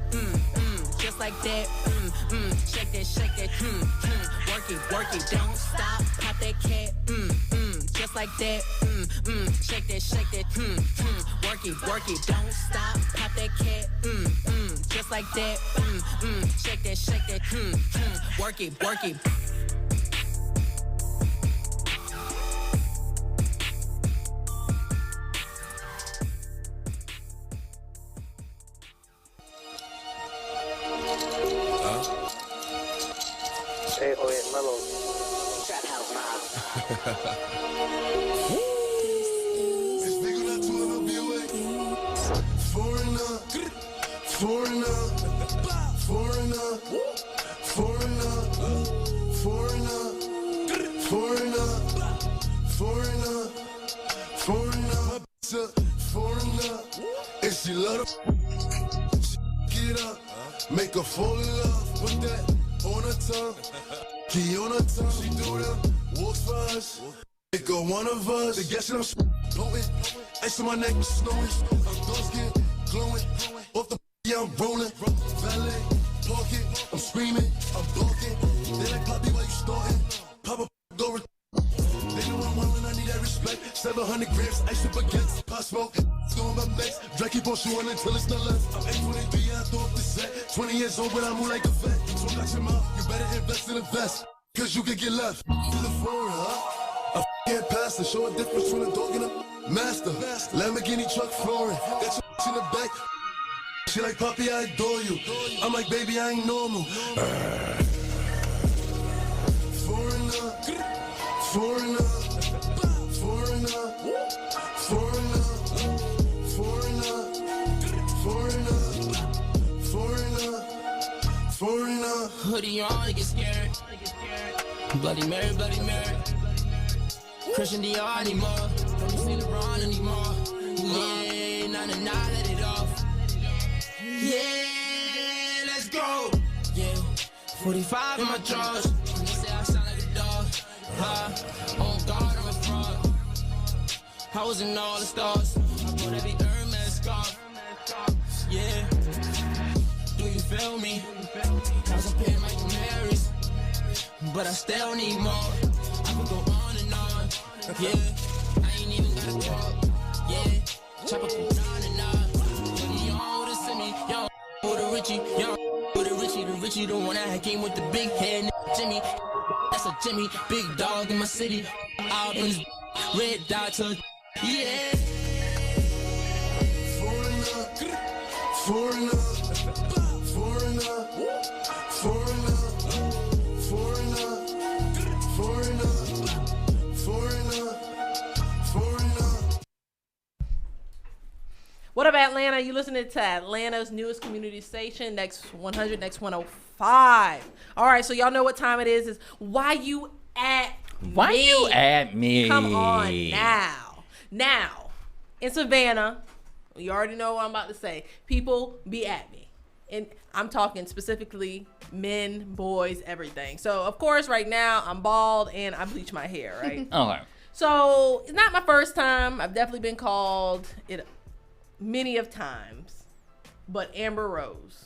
just like that, shake that, work it, don't stop, pop that cat, just like that, shake that, work it, don't stop, pop that cat, just like that, shake that, work it. Hey, oh yeah, Mellow. Trap house Foreigner, and she love get up, make her fall in love, put that on her tongue, key on her tongue, she do them, walks for us, make her one of us, the guess that I'm blowing, ice on my neck, snowing, I'm dark skin, glowing, off the yeah, I'm rolling, valet, park it, I'm screaming, I'm blocking, they like Poppy while you starting, Papa go they know I'm willing, I need that respect. 700 grams, ice up against pop smoke. Doing my best, Drake keep on shooting until it's not left. I'm 823, yeah, I throw up the set. 20 years old, but I move like a vet. So watch your mouth, you better invest in a vest. Cause you could get left to the floor, huh? I can't pass the show a difference between a dog and a master. Lamborghini truck flooring, got your in the back. She like, Papi, I adore you. I'm like, baby, I ain't normal. Foreigner, foreigner, foreigner, foreigner, foreigner, foreigner, foreigner, foreigner. Hoodie on, it get scared. Bloody Mary, Bloody Mary. Christian Dior anymore. Don't see LeBron anymore. Yeah, nah, let it off. Yeah, let's go. Yeah, 45 in my drawers. They say I sound like a dog. On guard, I'm a fraud. I was in all the stars. I bought every Hermes scarf. Yeah, do you feel me? I was paying my Marys, but I still need more. I could go on and on. Yeah, I ain't even gotta talk. Yeah, chop up and on and on. Young with a semi, young with a Richie, young with a Richie, the Richie, the one that came with the big head, Jimmy. That's a Jimmy, big dog in my city. Out in his red dot to yeah. Foreigner, foreigner, foreigner, foreigner, foreigner, foreigner, foreigner, foreigner. What up, Atlanta? You listening to Atlanta's newest community station, Next 100, Next 105. All right, so y'all know what time it is. It's Why You At Me. Why you at me? Come on now. Now, in Savannah, you already know what I'm about to say. People be at me. And I'm talking specifically men, boys, everything. So, of course, right now, I'm bald and I bleach my hair, right? Okay. So, it's not my first time. I've definitely been called it many of times. But Amber Rose.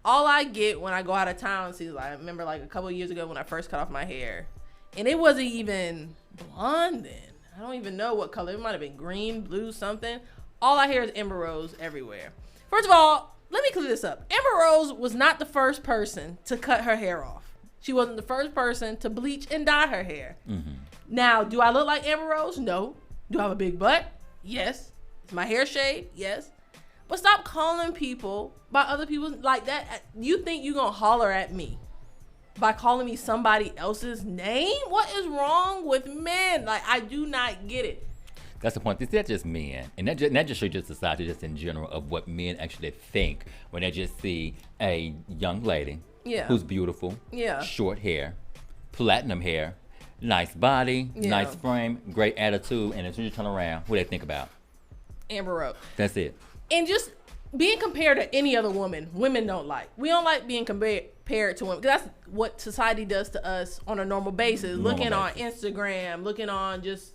All I get when I go out of town, see, I remember like a couple of years ago when I first cut off my hair. And it wasn't even blonde then. I don't even know what color. It might have been green, blue, something. All I hear is Amber Rose everywhere. First of all, let me clear this up. Amber Rose was not the first person to cut her hair off. She wasn't the first person to bleach and dye her hair. Mm-hmm. Now, do I look like Amber Rose? No. Do I have a big butt? Yes. Is my hair shaved? Yes. But stop calling people by other people like that. You think you're going to holler at me by calling me somebody else's name? What is wrong with men? Like, I do not get it. That's the point. That's just men. And that just shows just society just in general of what men actually think when they just see a young lady who's beautiful, short hair, platinum hair, nice body, nice frame, great attitude, and as soon as you turn around, what do they think about? Amber Rose. That's it. And just being compared to any other woman, women don't like. We don't like being compared to women. Because that's what society does to us on a normal basis. Looking on Instagram, looking on just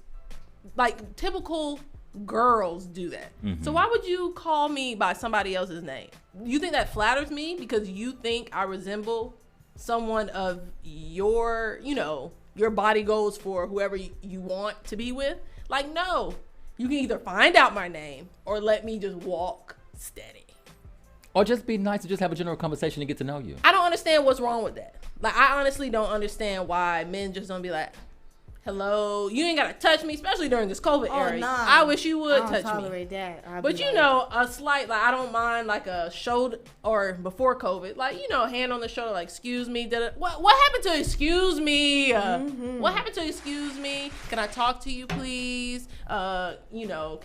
like typical girls do that. Mm-hmm. So why would you call me by somebody else's name? You think that flatters me because you think I resemble someone of your, your body goals for whoever you want to be with? Like, no. You can either find out my name or let me just walk steady. Or just be nice and just have a general conversation and get to know you. I don't understand what's wrong with that. Like, I honestly don't understand why men just don't be like, hello, you ain't gotta touch me, especially during this COVID era. Nah. I wish you would touch me. I don't tolerate that. But a slight, like, I don't mind like a shoulder, or before COVID, like, hand on the shoulder, like, excuse me. What happened to excuse me? What happened to excuse me? Can I talk to you, please? Can I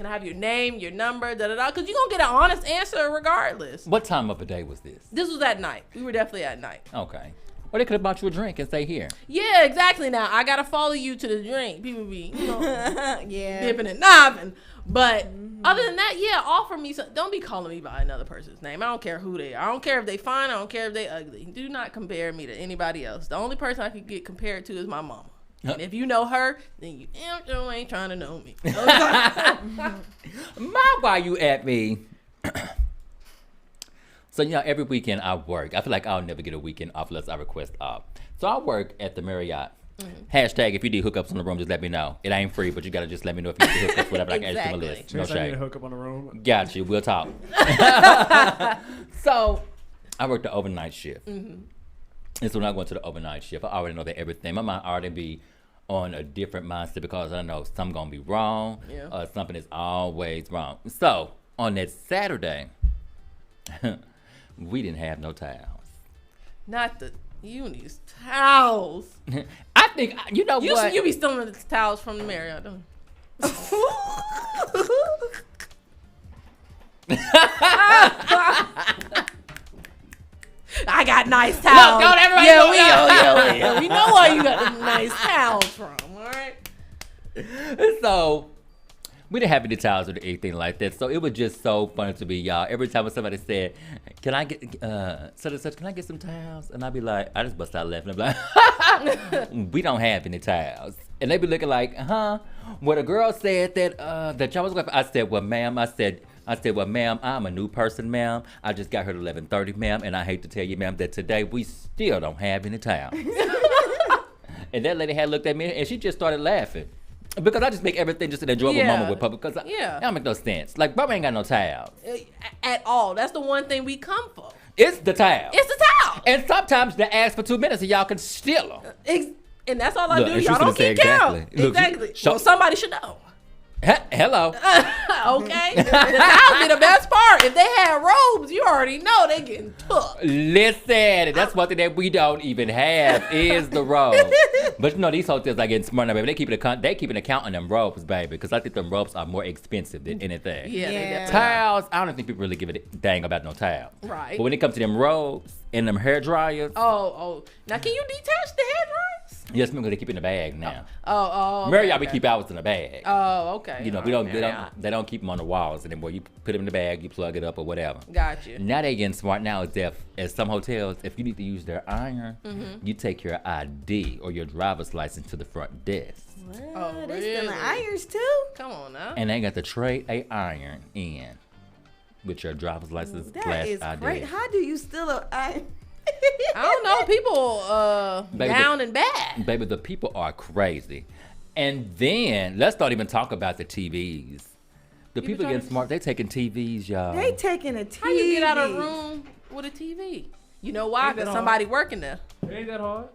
have your name, your number, Because you're gonna get an honest answer regardless. What time of the day was this? This was at night. We were definitely at night. Okay. Or they could have bought you a drink and stay here. Yeah, exactly. Now, I got to follow you to the drink. People be, dipping and knobbing. But other than that, offer me some. Don't be calling me by another person's name. I don't care who they are. I don't care if they fine. I don't care if they ugly. Do not compare me to anybody else. The only person I could get compared to is my mama. And if you know her, then you ain't trying to know me. Why you at me? So, every weekend I work. I feel like I'll never get a weekend off unless I request off. So I work at the Marriott. Hashtag, if you need hookups in the room, just let me know. It ain't free, but you got to just let me know if you need hookups, whatever. I can add to my list. No shade. I need a hookup on the room. Got you. We'll talk. So I work the overnight shift. And so when I go into the overnight shift, I already know that everything. My mind already be on a different mindset because I know something going to be wrong. Something is always wrong. So on that Saturday, We didn't have no towels. Not the unis towels. I think you know what? You be stealing the towels from the Marriott, don't you? I got nice towels. Look, don't everybody yeah, we know where you got the nice towels from, all right? So we didn't have any towels or anything like that. So it was just so funny to me, y'all. Every time when somebody said, "Can I get such and such? Can I get some towels?" And I'd be like, I just bust out laughing. I'm like, "We don't have any towels." And they be looking like, "Huh?" When a girl said that y'all was going, I said, "Well, ma'am," I said, "Well, ma'am, I'm a new person, ma'am. I just got here at 11:30, ma'am, and I hate to tell you, ma'am, that today we still don't have any towels." And that lady had looked at me, and she just started laughing. Because I just make everything just an enjoyable moment with public. Because it don't make no sense. Like, bro, ain't got no towels. At all. That's the one thing we come for. It's the towel. It's the towel. And sometimes they ask for 2 minutes and y'all can steal them. And that's all I Look, do. and Y'all don't keep count. Exactly. Well, somebody should know. Hello. Okay. The towels be the best part. If they had robes, you already know they getting took. Listen, that's one thing that we don't even have is the robe. But you know, these hotels are getting smart now, baby. They keep an account on them robes, baby, because I think them robes are more expensive than anything. Yeah. Towels, I don't think people really give a dang about no towels. Right. But when it comes to them robes and them hair dryers. Oh. Now, can you detach the hair dryers? Yes, ma'am, because they keep it in the bag now. Oh. Marriott, we keep ours in the bag. Oh, okay. You know, they don't keep them on the walls anymore. You put them in the bag, you plug it up or whatever. Gotcha. Now they getting smart now is that at some hotels, if you need to use their iron, you take your ID or your driver's license to the front desk. Oh, they stealing irons too? Come on now. And they got to trade a iron in with your driver's license That is ID. great. How do you steal an iron? I don't know. People down and bad. Baby, the people are crazy. And then let's not even talk about the TVs. The people getting smart. They taking TVs, y'all. They taking a TV. How you get out of a room with a TV? You know why? Because somebody working there. It ain't that hard.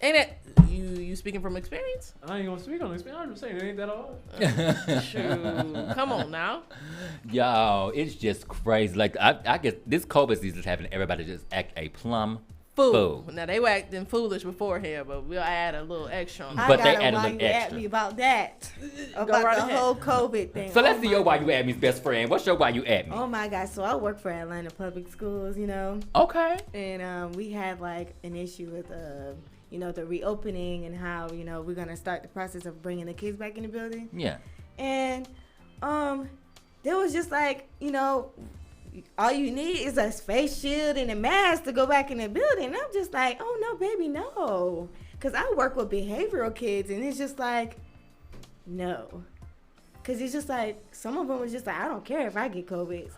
Ain't it? You speaking from experience? I ain't gonna speak on experience. I'm just saying it ain't that hard. Shoot. Come on now. Yo, it's just crazy. Like I guess this COVID season is having everybody just act a plum fool. Now they were acting foolish beforehand, but we'll add a little extra on that. But they added a little At extra. me about that. About the whole COVID thing. So let's see your why you at me's best friend. What's your why you at me? Oh my God. So I work for Atlanta Public Schools, you know. Okay. And we had like an issue with the reopening and how, we're going to start the process of bringing the kids back in the building. Yeah. And there was just like, all you need is a face shield and a mask to go back in the building. And I'm just like, oh, no, baby, no. Because I work with behavioral kids, and it's just like, no. Because it's just like, some of them was just like, I don't care if I get COVID.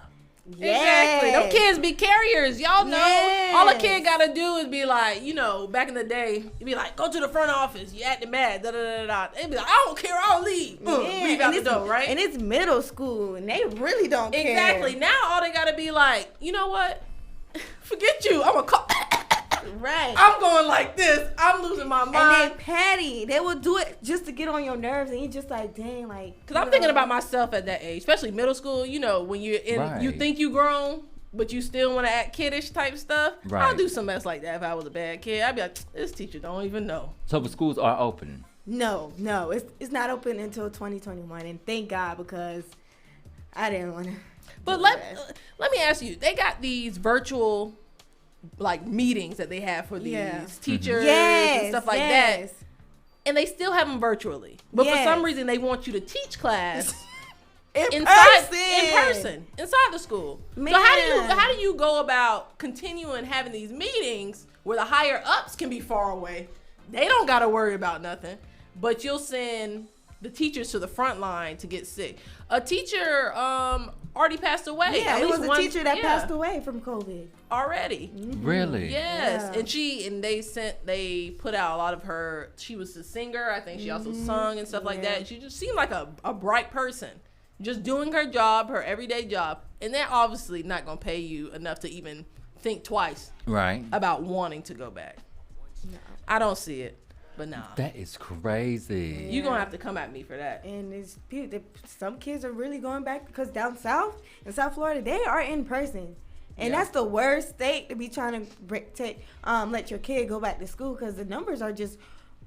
Exactly. Them kids be carriers. Y'all know. Yes. All a kid got to do is be like, back in the day, you'd be like, go to the front office. You acting mad. Da-da-da-da. They'd be like, I don't care. I'll leave. Leave out the door, right? And it's middle school, and they really don't care. Exactly. Now all they got to be like, you know what? Forget you. I'm going to call. Right. I'm going like this. I'm losing my mind. And they petty. They will do it just to get on your nerves, and you're just like, dang, like. Because I'm thinking about myself at that age, especially middle school. When you're in, you think you grown, but you still want to act kiddish type stuff. Right. I'll do some mess like that if I was a bad kid. I'd be like, this teacher don't even know. So the schools are open. No, it's not open until 2021, and thank God, because I didn't want to. But let me ask you, they got these virtual meetings that they have for these teachers and stuff like that, and they still have them virtually. But for some reason, they want you to teach class in person inside the school. Man. So how do you go about continuing having these meetings where the higher ups can be far away? They don't got to worry about nothing, but you'll send the teachers to the front line to get sick. A teacher already passed away. Yeah, it was a teacher that passed away from COVID already. Really? Yes. Yeah. And they put out a lot of her. She was a singer. I think she also sung and stuff like that. She just seemed like a bright person, just doing her job, her everyday job. And they're obviously not gonna pay you enough to even think twice about wanting to go back. No. I don't see it. But nah. That is crazy. You're going to have to come at me for that. And some kids are really going back because down south, in South Florida, they are in person. And that's the worst state to be trying to let your kid go back to school, because the numbers are just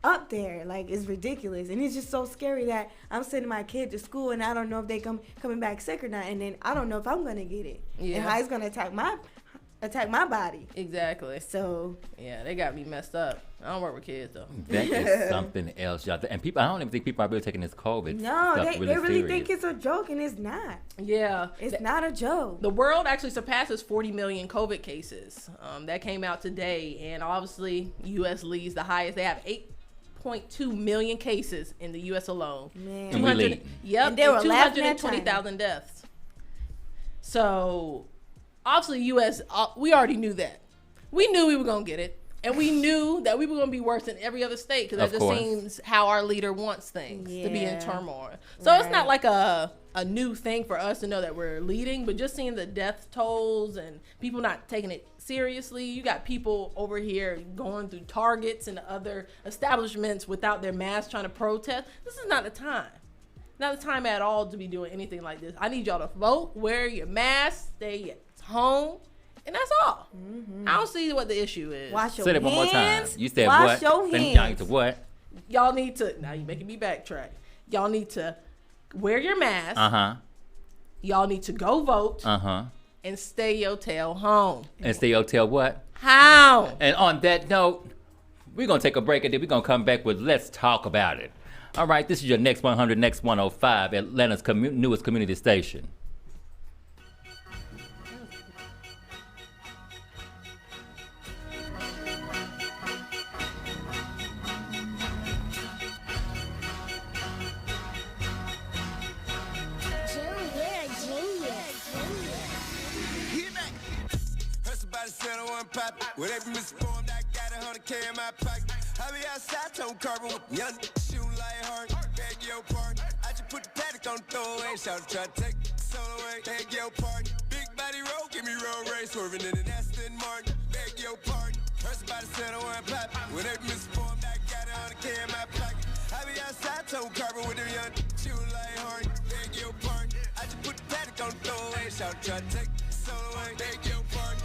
up there. Like, it's ridiculous. And it's just so scary that I'm sending my kid to school and I don't know if they coming back sick or not, and then I don't know if I'm gonna get it. Yeah. And how it's gonna attack my body. Exactly. So yeah, they got me messed up. I don't work with kids though. That is something else, y'all. And people, I don't even think people are really taking this COVID. No, stuff they really really think it's a joke, and it's not. Yeah, it's not a joke. The world actually surpasses 40 million COVID cases. That came out today, and obviously U.S. leads the highest. They have 8.2 million cases in the U.S. alone. Man. 200, yep, and they were 220,000 deaths. So obviously, U.S. We already knew that. We knew we were gonna get it, and we knew that we were gonna be worse than every other state, because that just seems how our leader wants things to be in turmoil. So it's not like a new thing for us to know that we're leading, but just seeing the death tolls and people not taking it seriously. You got people over here going through Targets and other establishments without their masks, trying to protest. This is not the time. Not the time at all to be doing anything like this. I need y'all to vote, wear your mask, stay at home, and that's all. I don't see what the issue is. Wash your Say that one more time. You said Wash what? your Then hands. y'all need to what? Y'all need to, now you're making me backtrack. Y'all need to wear your mask. Y'all need to go vote. And stay your tail home. And stay your tail what? How? And on that note, we're going to take a break, and then we're going to come back with Let's Talk About It. All right, this is your Next 100, Next 105, Atlanta's newest community station. With every misformed, I got 100K in my pocket. I be outside, tone carbon with young shooting like hard. Beg your pardon. I just put the paddock on throwaway. Shout try to take solo away. Beg your pardon. Big body roll, give me road race. Swerving in an Aston Martin. Beg your pardon. First about to settle one pop. With every misformed, I got 100K in my pocket. I be outside, tone carbon with them young shooting like hard. Beg your pardon. I just put the paddock on throwaway. Shout try to take solo away. Beg your pardon.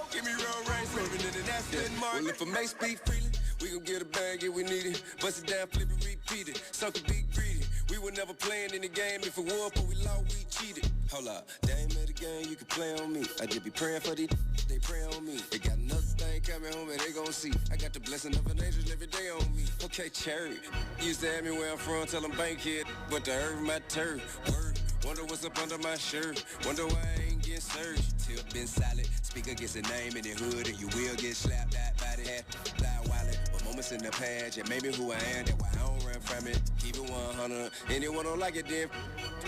Give me road race, moving in an Aston Martin. Well, if I make speed freely, we gon' get a bag if we need it. Bust it down, flip it, repeat it. Sucker be greedy. We were never playing in the game. If it won, but we lost, we cheated. Hold up, they ain't made a game, you can play on me. I just be praying for these, they pray on me. They got another thing coming home and they gon' see. I got the blessing of an angel every day on me. Okay, cherry. Used to have me where I'm from, tell them bank kid, but the herb my turf. Word. Wonder what's up under my shirt. Wonder why I ain't get searched. Tip been solid. Speaker gets a name in the hood, and you will get slapped out by the hat. Fly wallet. But moments in the past, and maybe who I am, that's why I don't run from it. Keep it 100. Anyone don't like it, then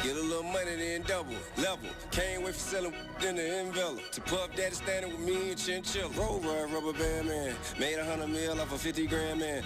get a little money, then double. Level. Can't wait for selling in the envelope. To Puff Daddy standing with me and Chinchilla. Roll ride, rubber band man. Made 100 mil off a 50 grand man.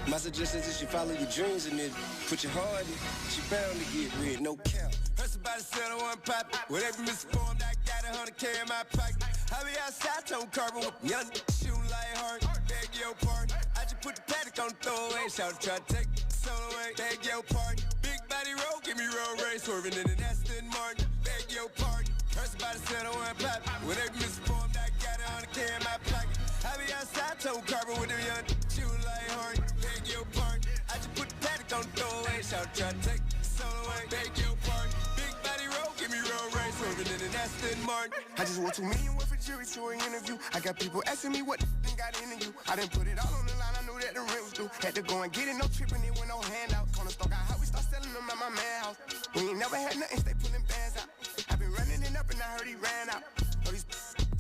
My suggestion is you follow your dreams and then put your heart in. She bound to get rid, no cap. Heard somebody said I want pop. With every misformed, I got 100K in my pocket. I be outside, tone carbon with young shooting like hard. Beg your pardon. I just put the paddock on throwaway. Shout try to take solo away. Beg your pardon. Big body roll, give me road race. Swerving in an Aston Martin. Beg your pardon. Heard somebody said I want pop. With every misformed, I got 100K in my pocket. I be outside, tone carbon with them young shooting like hard. Beg your pardon. I just put the paddock on throwaway. Shout try to take solo away. Beg your pardon. Big body roll, give me road race. Swerving in an Aston Martin. I just want $2 million worth of jury to an interview. I got people asking me what the got into you. I didn't put it all on the line, I knew that the rent was due. Had to go and get it, no tripping, it went no handout. On the stock, I how we start selling them at my man house. We ain't never had nothing, stay pulling bands out. I been running it up and I heard he ran out. Oh, these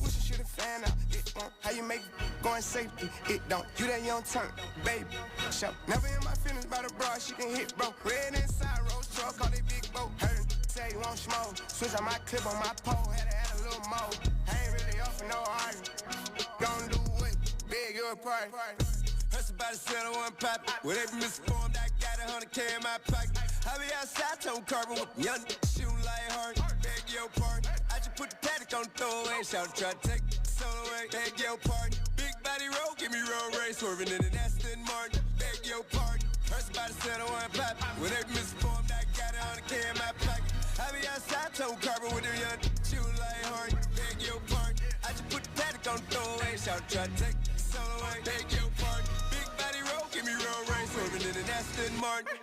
wish you should've fan out. It won't, how you make going safety, it don't. You that young turn, baby. Show. Never in my feelings by the bra, she can hit, bro. Red inside, rose truck, call it big boat. Heard say you won't smoke. Switch on my clip on my pole, had to add a little more. I ain't really off for no argument. Gonna do what? Big your party. Heard somebody said I want pop. With every misformed, I got 100K in my pocket. I be outside, tone carbon with young shooting like hard. Beg your pardon. I just put the paddock on throwaway. Shout try to take solo away. Beg your pardon. Big body roll, give me road race. Swerving in an Aston Martin. Beg your pardon. Heard somebody said I want pop. With every misformed, I got 100K in my pocket. I be outside, tone carbon with them young shooting like hard. Beg your pardon. on throwaway. Shout try to take solo away. Take your part. Big body roll, give me real rain. Swerving in an Aston Martin.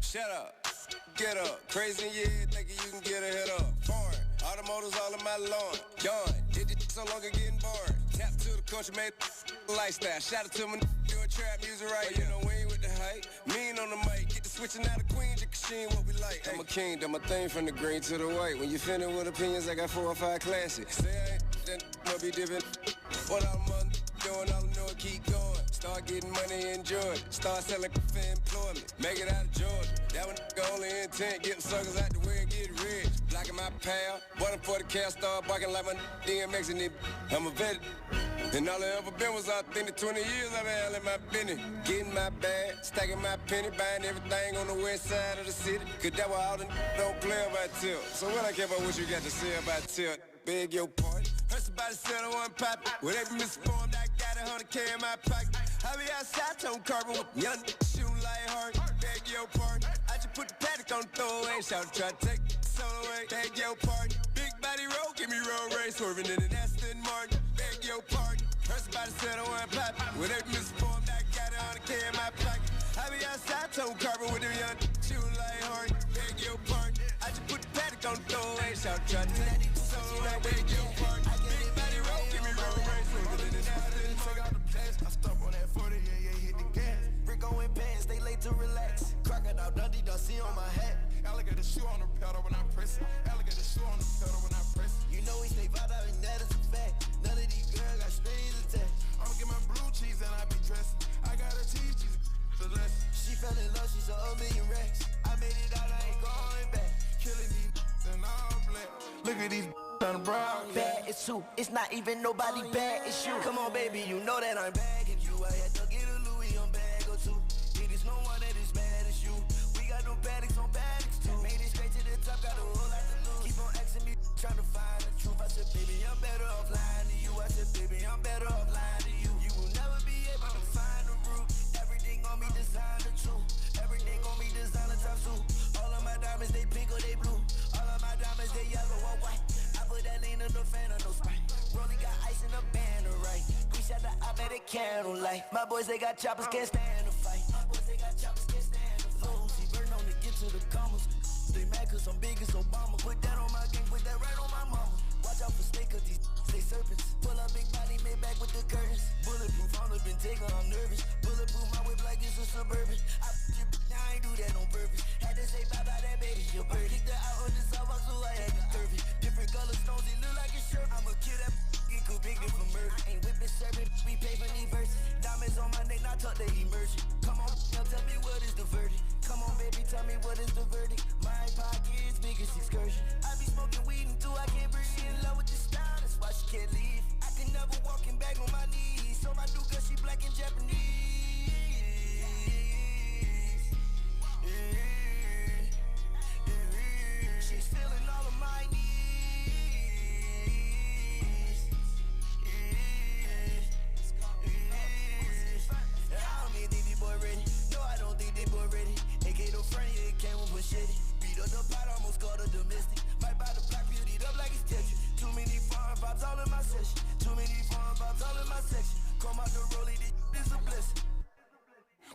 Shut up. Get up. Crazy in your head, thinking you can get a head up. Foreign. Automotives all in my lawn. Gone. Did this so long, getting bored. Tap to the culture, made lifestyle. Shout out to my doing trap music right. But you know we ain't with the hype. Mean on the mic. Get the switching out of Queen, Jacashine, what we like. I'm a king, done my thing from the green to the white. When you finna with opinions, I got 4 or 5 classics. Say I ain't then must be different. What I'm doing, all I know is keep going. Start getting money, enjoy it. Start selling for employment. Make it out of Georgia. That one only intent, get them suckers out the way and get rich. Blocking my pal, bought for the cal, start barking like my DMX and it. I'm a vet. And all I ever been was authentic. 20 years I've been handling my business. Getting my bag, stacking my penny, buying everything on the west side of the city. Cause that why all the don't play about tilt. So what I care about what you got to say about tilt. Beg your pardon. Heard somebody said I wasn't poppin'. With every misformed, I got 100K in my pocket. I be outside, tone carbon with young shooting like hard. Beg your pardon. I just put the paddock on throwaway. Shout try to take solo away. Beg your pardon. Big body roll, give me roll race. Swerving in an Aston Martin. Beg your pardon. Heard somebody said I wasn't poppin'. With every misformed, I got 100K in my pocket. I be outside, tone carbon with them young shooting like hard. Beg your pardon. I just put the paddock on throwaway. Shout try to take solo away. Beg your pardon. Big body roll, give me roll race. Swerving in an Aston Martin. I stop on that 40, yeah, hit the gas. Rico in pants, they late to relax. Crocodile Dundee, Dusty on my hat. Alligator shoe on the pedal when I press it. Alligator shoe on the pedal when I press it. You know we stay vibe out and that is a fact. None of these girls got strings attached. I'ma get my blue cheese and I be dressing. I got a teach she's the lesson. She fell in love, she saw a million racks. I made it out, I ain't going back. Killing these and all black. Look at these on the brown. Bad, it's you. It's not even nobody bad, it's you. Come on, baby, you know that I'm bagging you. I had to get a Louis on bag or two. It is no one that is bad as you. We got no paddocks on paddocks too. Made it straight to the top, got a whole lot to lose. Keep on asking me, trying to find the truth. I said, baby, I'm better off lying to you. I said, baby, I'm better off lying to you. You will never be able to find the root. Everything on me designer too. Everything on me designer top two. All of my diamonds, they pink or they blue. All of my diamonds, they yellow or white. Put that lean in the fan or no Sprite. Rolling got ice in the banner, right? We shot the op at a candlelight. My boys, they got choppers, can't stand a fight. My boys, they got choppers, can't stand a fight. Low, see, burn on to get to the commas. They mad cause I'm big as Obama. Put that on my gang, put that right on my mama. Watch out for snake cause these they serpents. Pull up big body, made back with the curtains. Bulletproof, all up been taken, I'm nervous. Bulletproof, my whip like it's a Suburban. I ain't do that on purpose. Had to say bye-bye that baby, your bird. Kicked her out on the sidewalk so I had to curve it. Different color stones, it look like a shirt. I'ma kill that get convicted for murder. Ain't whipping serving, we pay for these verses. Diamonds on my neck, not tuck the immersion. Come on, now tell me what is the verdict. Come on, baby, tell me what is the verdict. My pocket's biggest excursion. I be smoking weed until I can't breathe. She in love with the style, that's why she can't leave. I can never walk in back on my knees. So my dude, cause she black and Japanese. She's feeling all of my needs. I don't even think the boy ready. No, I don't think the boy ready. AK no friend, yeah, it came with machete. Beat up the pot, almost called a domestic. Might buy the block, build it up like it's Tetris. Too many foreign vibes all in my session. Too many foreign vibes all in my section. Come out the rollie, this is a blessing.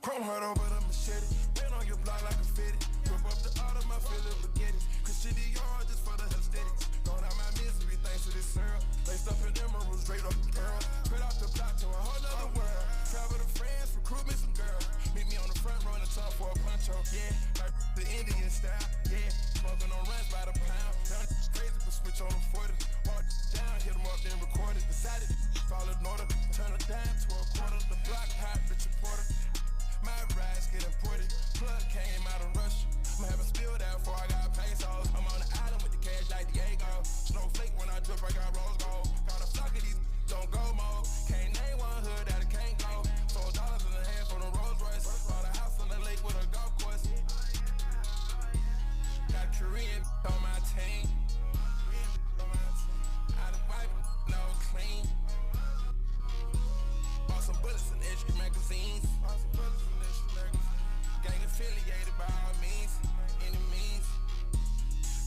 Chrome heart over the machete. Been on your block like a fitted. Rip up the art of my feeling spaghetti. Christian Dior just for the aesthetics. Going out my misery thanks to this syrup. Laced up in emeralds, straight up in pearl. Spread out the block to a whole nother world. Travel to France, recruit me some girls. Meet me on the front row in the top for a poncho. Yeah, like the Indian style. Yeah, smoking on runs by the pound. Down crazy, but switch on the 40. Walk down, hit them up, then record it. Decided fall in order. Turn a dime to a quarter. The block hot, Richard Porter. My rides get imported. Plug came out of Russia. I'm having spilled out before I got pesos. I'm on the island with the cash like Diego. Snowflake when I drip, I got rose gold. Got a flock of these don't go mode. Can't name one hood that it can't go. $4 in the hand for the Rolls Royce. Bought a house on the lake with a golf course. Got Korean on my team. Out of wipe, no clean. Bought some bullets and extra magazines. Gang affiliated by all means, any means.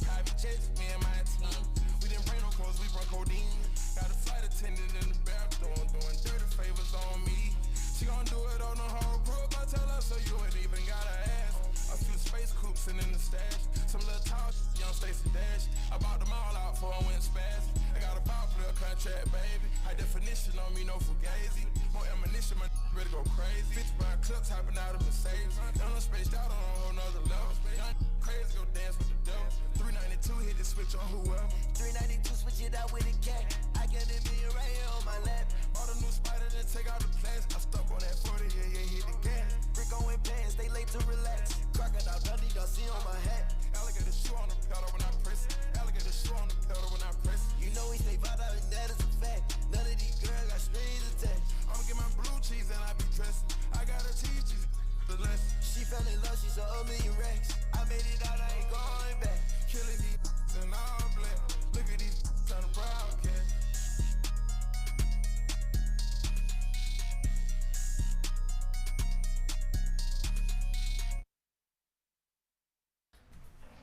Private jets, me and my team. We didn't bring no clothes, we brought codeine. Got a flight attendant in the bathroom, doing dirty favors on me. She gon' do it on the whole group. I tell her so you ain't even gotta ask. A few space coops and in the stash. Some little tall young Stacey Dash. I bought them all out for I went spaz. I got a ball player contract, baby. High definition on me, no fugazi. More ammunition, my ready to go crazy. Bitch buying clips, hopping out of Mercedes. Young spaced out on a whole nother level. Young crazy, go dance with the devil. 392 hit the switch on whoever. 392, switch it out with a cat. I got a million right here on my lap. Bought a new spider, then take out the plastic. I stuck on that 40, yeah, hit the gas. Brick on pants, they late to relax. Crocodile Dundee, y'all see on my hat. Alligator shoe on the pedal when I press it. Alligator shoe on the pedal when I press it. You know we stay vibe out and that is a fact. None of these girls got strings attached. I'ma get my blue cheese and I be dressing. I gotta teach you the lesson. She fell in love, she saw a million racks. I made it out, I ain't going back. Killing these and all black. Look at these on the broadcast.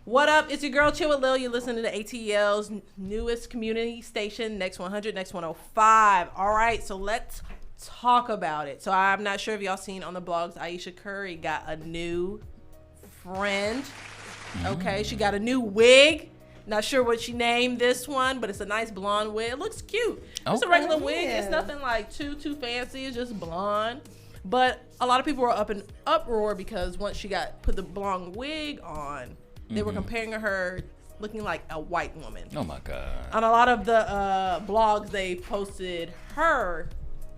What up? It's your girl Chill with Lil. You're listening to ATL's newest community station, Next 100, Next 105. All right, so let's talk about it. So I'm not sure if y'all seen on the blogs, Aisha Curry got a new friend. Okay, she got a new wig. Not sure what she named this one, but it's a nice blonde wig. It looks cute. It's a regular wig. It's nothing like too fancy. It's just blonde. But a lot of people were up in uproar because once she put the blonde wig on, they were comparing her looking like a white woman. Oh my God. On a lot of the blogs, they posted her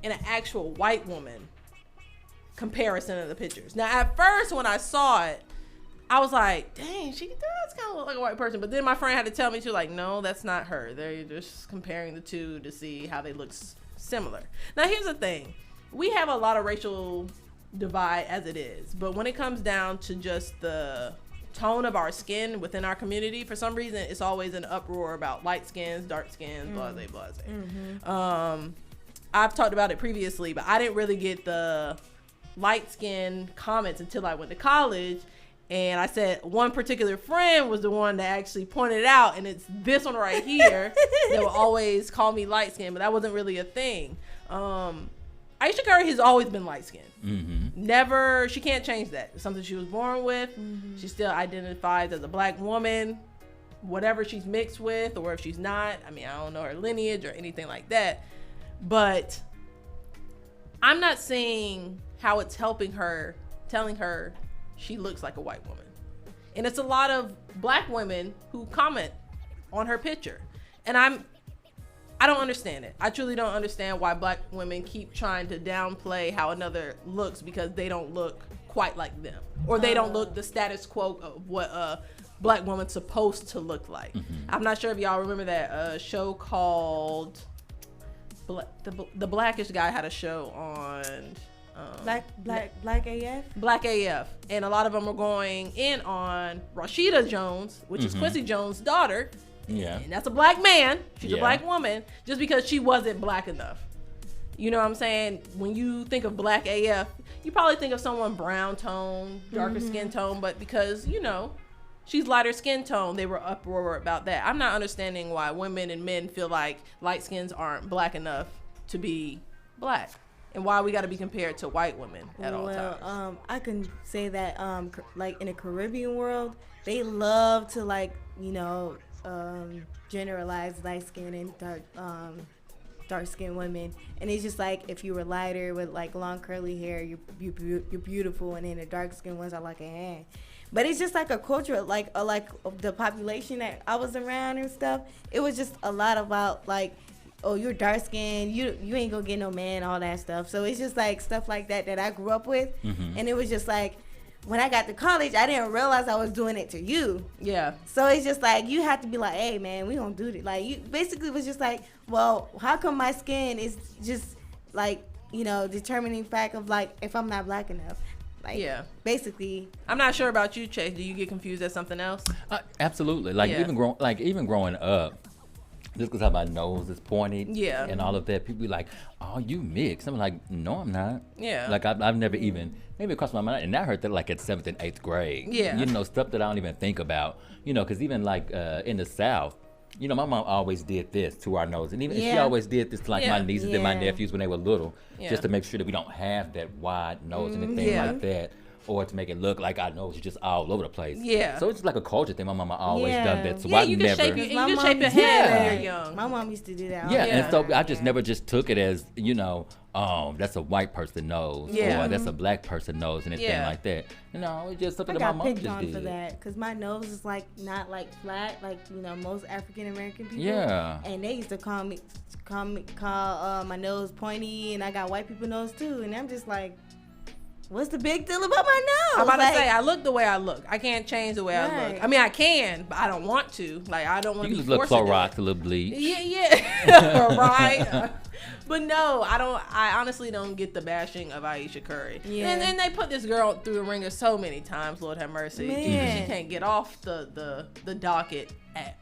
in an actual white woman comparison of the pictures. Now, at first, when I saw it, I was like, dang, she does kind of look like a white person. But then my friend had to tell me, she was like, no, that's not her. They're just comparing the two to see how they look similar. Now, here's the thing. We have a lot of racial divide as it is. But when it comes down to just the tone of our skin within our community, for some reason it's always an uproar about light skins, dark skins, blase. I've talked about it previously, but I didn't really get the light skin comments until I went to college, and I said one particular friend was the one that actually pointed it out, and it's this one right here that will always call me light skin, but that wasn't really a thing. Aisha Curry has always been light skinned. Never, she can't change that. It's something she was born with. She still identifies as a black woman, whatever she's mixed with, or if she's not. I mean, I don't know her lineage or anything like that. But I'm not seeing how it's helping her, telling her she looks like a white woman. And it's a lot of black women who comment on her picture. And I don't understand it. I truly don't understand why black women keep trying to downplay how another looks because they don't look quite like them. Or they don't look the status quo of what a black woman's supposed to look like. I'm not sure if y'all remember that show called... The Blackish guy had a show on... Black AF? Black AF. And a lot of them were going in on Rashida Jones, which is Quincy Jones' daughter. Yeah. And that's a black man. She's a black woman just because she wasn't black enough. You know what I'm saying? When you think of Black AF, you probably think of someone brown tone, darker skin tone, but because, you know, she's lighter skin tone, they were uproar about that. I'm not understanding why women and men feel like light skins aren't black enough to be black. And why we got to be compared to white women at all times. I can say that, like in the Caribbean world, they love to generalize light skin and dark skinned women, and it's just like if you were lighter with like long curly hair, you're beautiful, and then the dark skinned ones are like But it's just like a culture, like the population that I was around and stuff. It was just a lot about like, oh, you're dark skinned, you ain't gonna get no man, all that stuff. So it's just like stuff like that I grew up with, and it was just like. When I got to college, I didn't realize I was doing it to you. Yeah. So it's just like, you have to be like, hey, man, we don't do this. Like, you basically was just like, well, how come my skin is just, like, determining fact of, like, if I'm not black enough? Like, yeah. Basically. I'm not sure about you, Chase. Do you get confused at something else? Absolutely. Like, even growing up, just because how my nose is pointed and all of that, people be like, oh, you mixed. I'm like, no, I'm not. Yeah. Like, I've never even, maybe it crossed my mind, and I heard that like at 7th and 8th grade. Yeah. Stuff that I don't even think about, because even like in the South, you know, my mom always did this to our nose, and even she Yeah. always did this to like my nieces and my Yeah. nephews when they were little, Yeah. just to make sure that we don't have that wide nose and anything Yeah. like that, or to make it look like our nose is just all over the place. Yeah. So it's just like a culture thing. My mama always Yeah. done that, so Yeah, I you can never. shape your, you My can mom shape your used to head do when that. you're young. My mom used to do that. all Yeah, the and so time. I just never just took it as, you know, that's a white person nose, Yeah. or that's a black person nose, anything Yeah. like that. You know, it's just something I that my got mom picked just on did. for that because my nose is like not like flat like most African American people. Yeah. And they used to call my nose pointy, and I got white people nose too, and I'm just like, what's the big deal about my nose? I'm about Like, to say, I look the way I look. I can't change the way I Right. look. I mean, I can, but I don't want to. Like, I don't want You to be just look forced to do Clorox, it. a little bleach. Yeah. Right. But no, I don't. I honestly don't get the bashing of Aisha Curry. Yeah. And then they put this girl through the ringer so many times. Lord have mercy. Man. She can't get off the docket at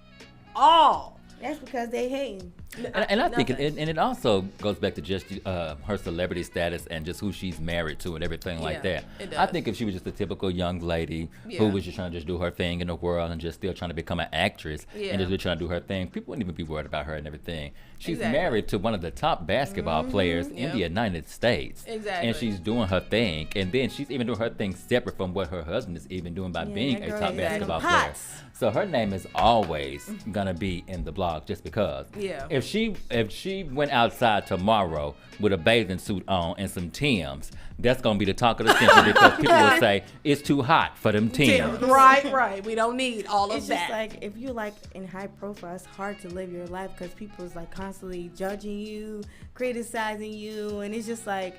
all. That's because they hating. And I think, Nothing. and it also goes back to just her celebrity status and just who she's married to and everything like Yeah, that. it I does. think if she was just a typical young lady Yeah. who was just trying to just do her thing in the world and just still trying to become an actress Yeah. and just really trying to do her thing, people wouldn't even be worried about her and everything. She's Exactly. married to one of the top basketball players in Yep. the United States. Exactly. And she's doing her thing. And then she's even doing her thing separate from what her husband is even doing by Yeah, being that a girl top is basketball getting player. pots. So her name is always gonna be in the blog just because. Yeah. If she went outside tomorrow with a bathing suit on and some Timbs, that's gonna be the talk of the century because people will say it's too hot for them Timbs. Right. We don't need all of It's that. just like if you like in high profile, it's hard to live your life because people is like constantly judging you, criticizing you, and it's just like,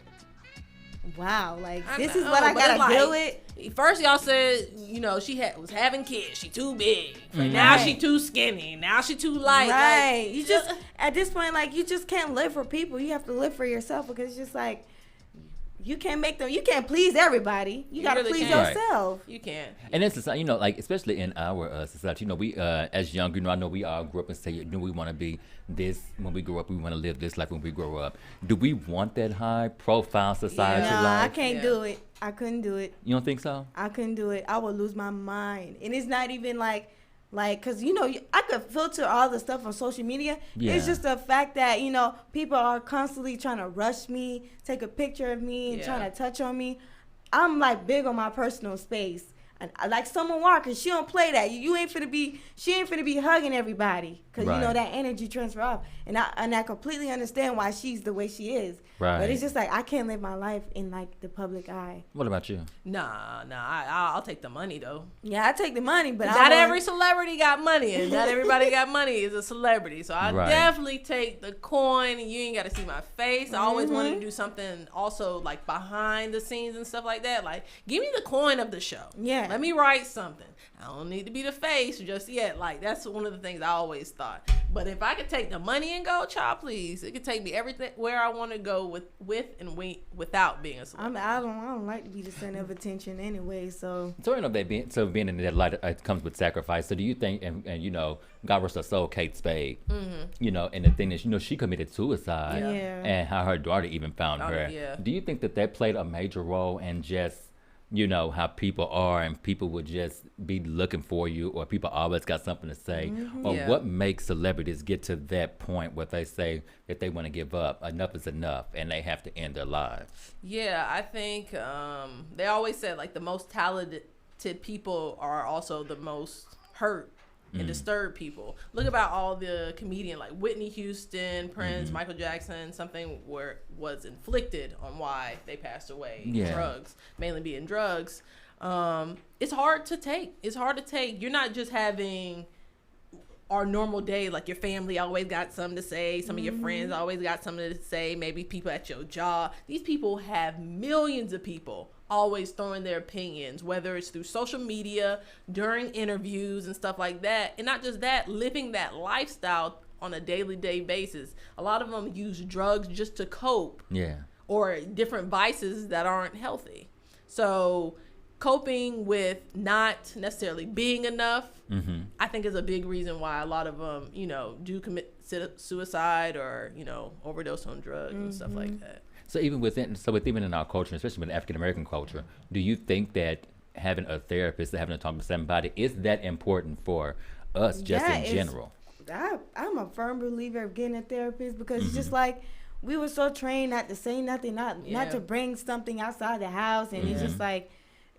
wow, like I this is know, what I but gotta it's like, deal with. First, y'all said she was having kids. She too big. Now she too skinny. Now she too light. Right. Like, You just at this point, like you just can't live for people. You have to live for yourself because it's just like you can't make them. You can't please everybody. You gotta really please can't. yourself. You can't. And it's society, like especially in our society, we as young, I know we all grew up and say, we want to be this when we grow up. We want to live this life when we grow up. Do we want that high profile society No, I life? can't do it. I couldn't do it. You don't think so? I couldn't do it. I would lose my mind. And it's not even like, cause I could filter all the stuff on social media. Yeah. It's just the fact that, people are constantly trying to rush me, take a picture of me and Yeah. trying to touch on me. I'm like big on my personal space. And I like Summer Walker, she don't play that. She ain't finna be hugging everybody. Cause Right. that energy transfer off. And I completely understand why she's the way she is. Right. But it's just like, I can't live my life in like the public eye. What about you? Nah. I'll take the money though. Yeah, I take the money, but Not every celebrity got money, and not everybody got money is a celebrity. So I Right. definitely take the coin, and you ain't got to see my face. I always wanted to Mm-hmm. do something also like behind the scenes and stuff like that. Like, give me the coin of the show. Yeah. Let me write something. I don't need to be the face just yet. Like, that's one of the things I always thought. But if I could take the money and go, child, please, it could take me everything where I want to go without being a celebrity. I don't like to be the center of attention anyway. So So being in that light comes with sacrifice. So do you think, and God rest her soul, Kate Spade, and the thing is, she committed suicide, Yeah. and how her daughter even found Daughter, her. yeah. Do you think that played a major role in just, how people are and people would just be looking for you, or people always got something to say, or Yeah. what makes celebrities get to that point where they say that they want to give up, enough is enough, and they have to end their lives? Yeah, I think they always said like the most talented people are also the most hurt and disturbed people. Look about all the comedian like Whitney Houston, Prince, Michael Jackson. Something was inflicted on why they passed away. Yeah. Drugs, mainly being drugs. It's hard to take. You're not just having our normal day, like your family always got something to say, some of your friends always got something to say, maybe people at your job. These people have millions of people always throwing their opinions, whether it's through social media, during interviews and stuff like that. And not just that, living that lifestyle on a daily basis. A lot of them use drugs just to cope, Yeah. or different vices that aren't healthy. So coping with not necessarily being enough, I think is a big reason why a lot of them, do commit suicide or, overdose on drugs and stuff like that. So even in our culture, especially with African American culture, do you think that having a therapist, having to talk to somebody, is that important for us just That in is general? I'm a firm believer of getting a therapist because it's Mm-hmm. just like we were so trained not to say nothing, not to bring something outside the house, and it's just like,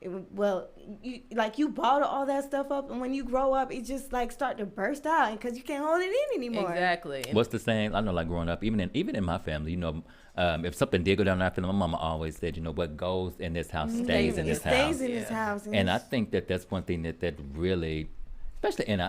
you bottle all that stuff up, and when you grow up, it just like start to burst out because you can't hold it in anymore. Exactly. What's the saying? I know, like growing up, even in my family, if something did go down our family, my mama always said, what goes in this house stays in this house. Stays in this house. And I think that's one thing that really, especially in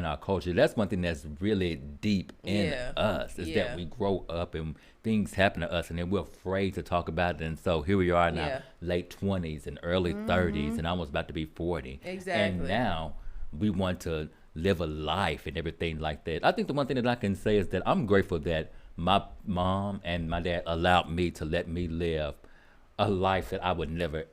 our culture, that's one thing that's really deep in us is that we grow up and things happen to us and then we're afraid to talk about it. And so here we are in our late 20s and early 30s and almost about to be 40. Exactly. And now we want to live a life and everything like that. I think the one thing that I can say is that I'm grateful that my mom and my dad allowed me to let me live a life that I would never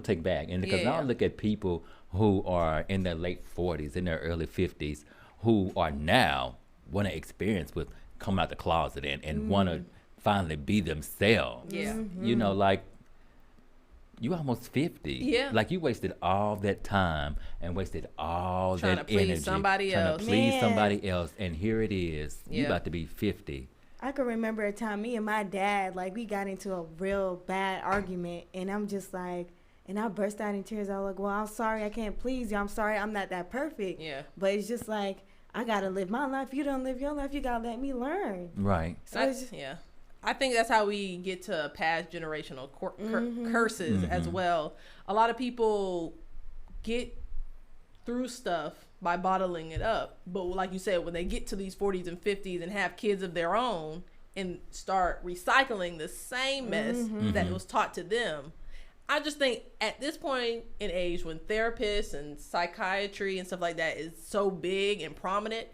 take back. And because now I look at people who are in their late 40s, in their early 50s, who are now want to experience with coming out the closet and want to finally be themselves. Yeah. Like you almost 50. Yeah. Like you wasted all that time and wasted all Trying that to please energy. somebody trying else. to please Man. somebody else. And here it is. You Yeah. about to be 50. I can remember a time me and my dad, like, we got into a real bad argument, and I'm just like, and I burst out in tears. I was like, well, I'm sorry I can't please you. I'm sorry I'm not that perfect. Yeah. But it's just like, I got to live my life. You don't live your life. You got to let me learn. Right. So it's just, I think that's how we get to past generational curses as well. A lot of people get through stuff by bottling it up. But like you said, when they get to these 40s and 50s and have kids of their own and start recycling the same mess that was taught to them, I just think at this point in age when therapists and psychiatry and stuff like that is so big and prominent,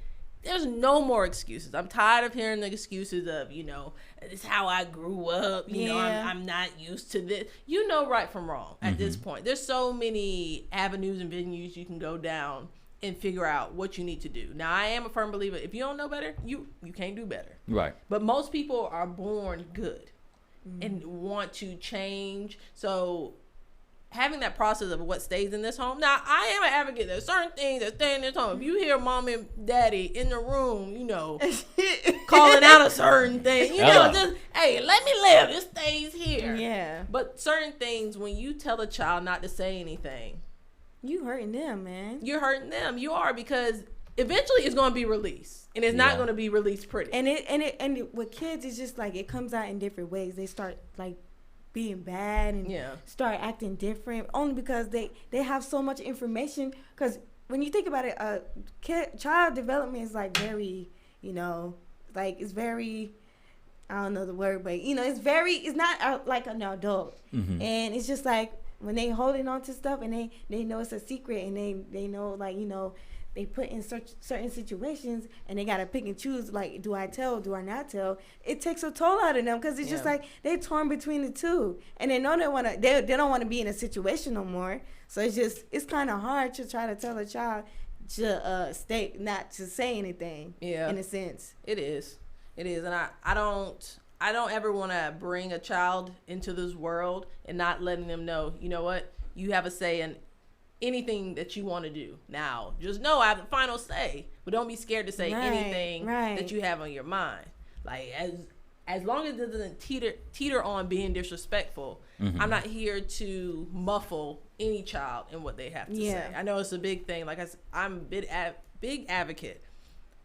there's no more excuses. I'm tired of hearing the excuses of, it's how I grew up. I'm not used to this. Right from wrong at this point. There's so many avenues and venues you can go down and figure out what you need to do. Now, I am a firm believer. If you don't know better, you can't do better. Right. But most people are born good and want to change. So having that process of what stays in this home. Now, I am an advocate. There's certain things that stay in this home. If you hear mom and daddy in the room, calling out a certain thing, just, hey, let me live. It stays here. Yeah. But certain things, when you tell a child not to say anything, you hurting them, man. You're hurting them. You are, because eventually it's going to be released, and it's not going to be released pretty. And with kids, it's just like it comes out in different ways. They start like being bad and start acting different only because they have so much information. Because when you think about it, child development is like very, it's very, I don't know the word, but it's not like an adult, and it's just like when they holding on to stuff and they know it's a secret and they know they put in certain situations and they gotta pick and choose, like, do I tell, do I not tell? It takes a toll out of them because it's just like they're torn between the two, and they know they don't want to be in a situation no more. So it's kind of hard to try to tell a child to not to say anything. Yeah, in a sense, it is, and I don't ever want to bring a child into this world and not letting them know, you know what, you have a say in anything that you want to do. Now, just know I have the final say, but don't be scared to say anything that you have on your mind. Like, as long as it doesn't teeter on being disrespectful, I'm not here to muffle any child in what they have to say. I know it's a big thing. Like I'm a big advocate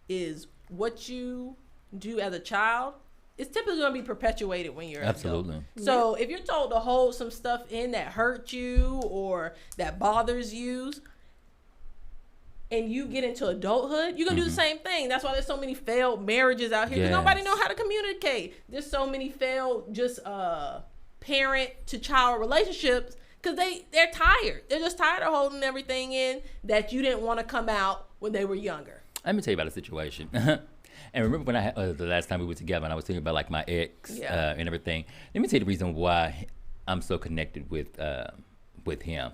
is what you do as a child, it's typically going to be perpetuated when you're absolutely adult. So if you're told to hold some stuff in that hurt you or that bothers you, and you get into adulthood, you're going to do the same thing. That's why there's so many failed marriages out here. Because nobody know how to communicate. There's so many failed just parent to child relationships because they're tired. They're just tired of holding everything in that you didn't want to come out when they were younger. Let me tell you about a situation. And remember when I had, the last time we were together and I was thinking about like my ex and everything. Let me tell you the reason why I'm so connected with him.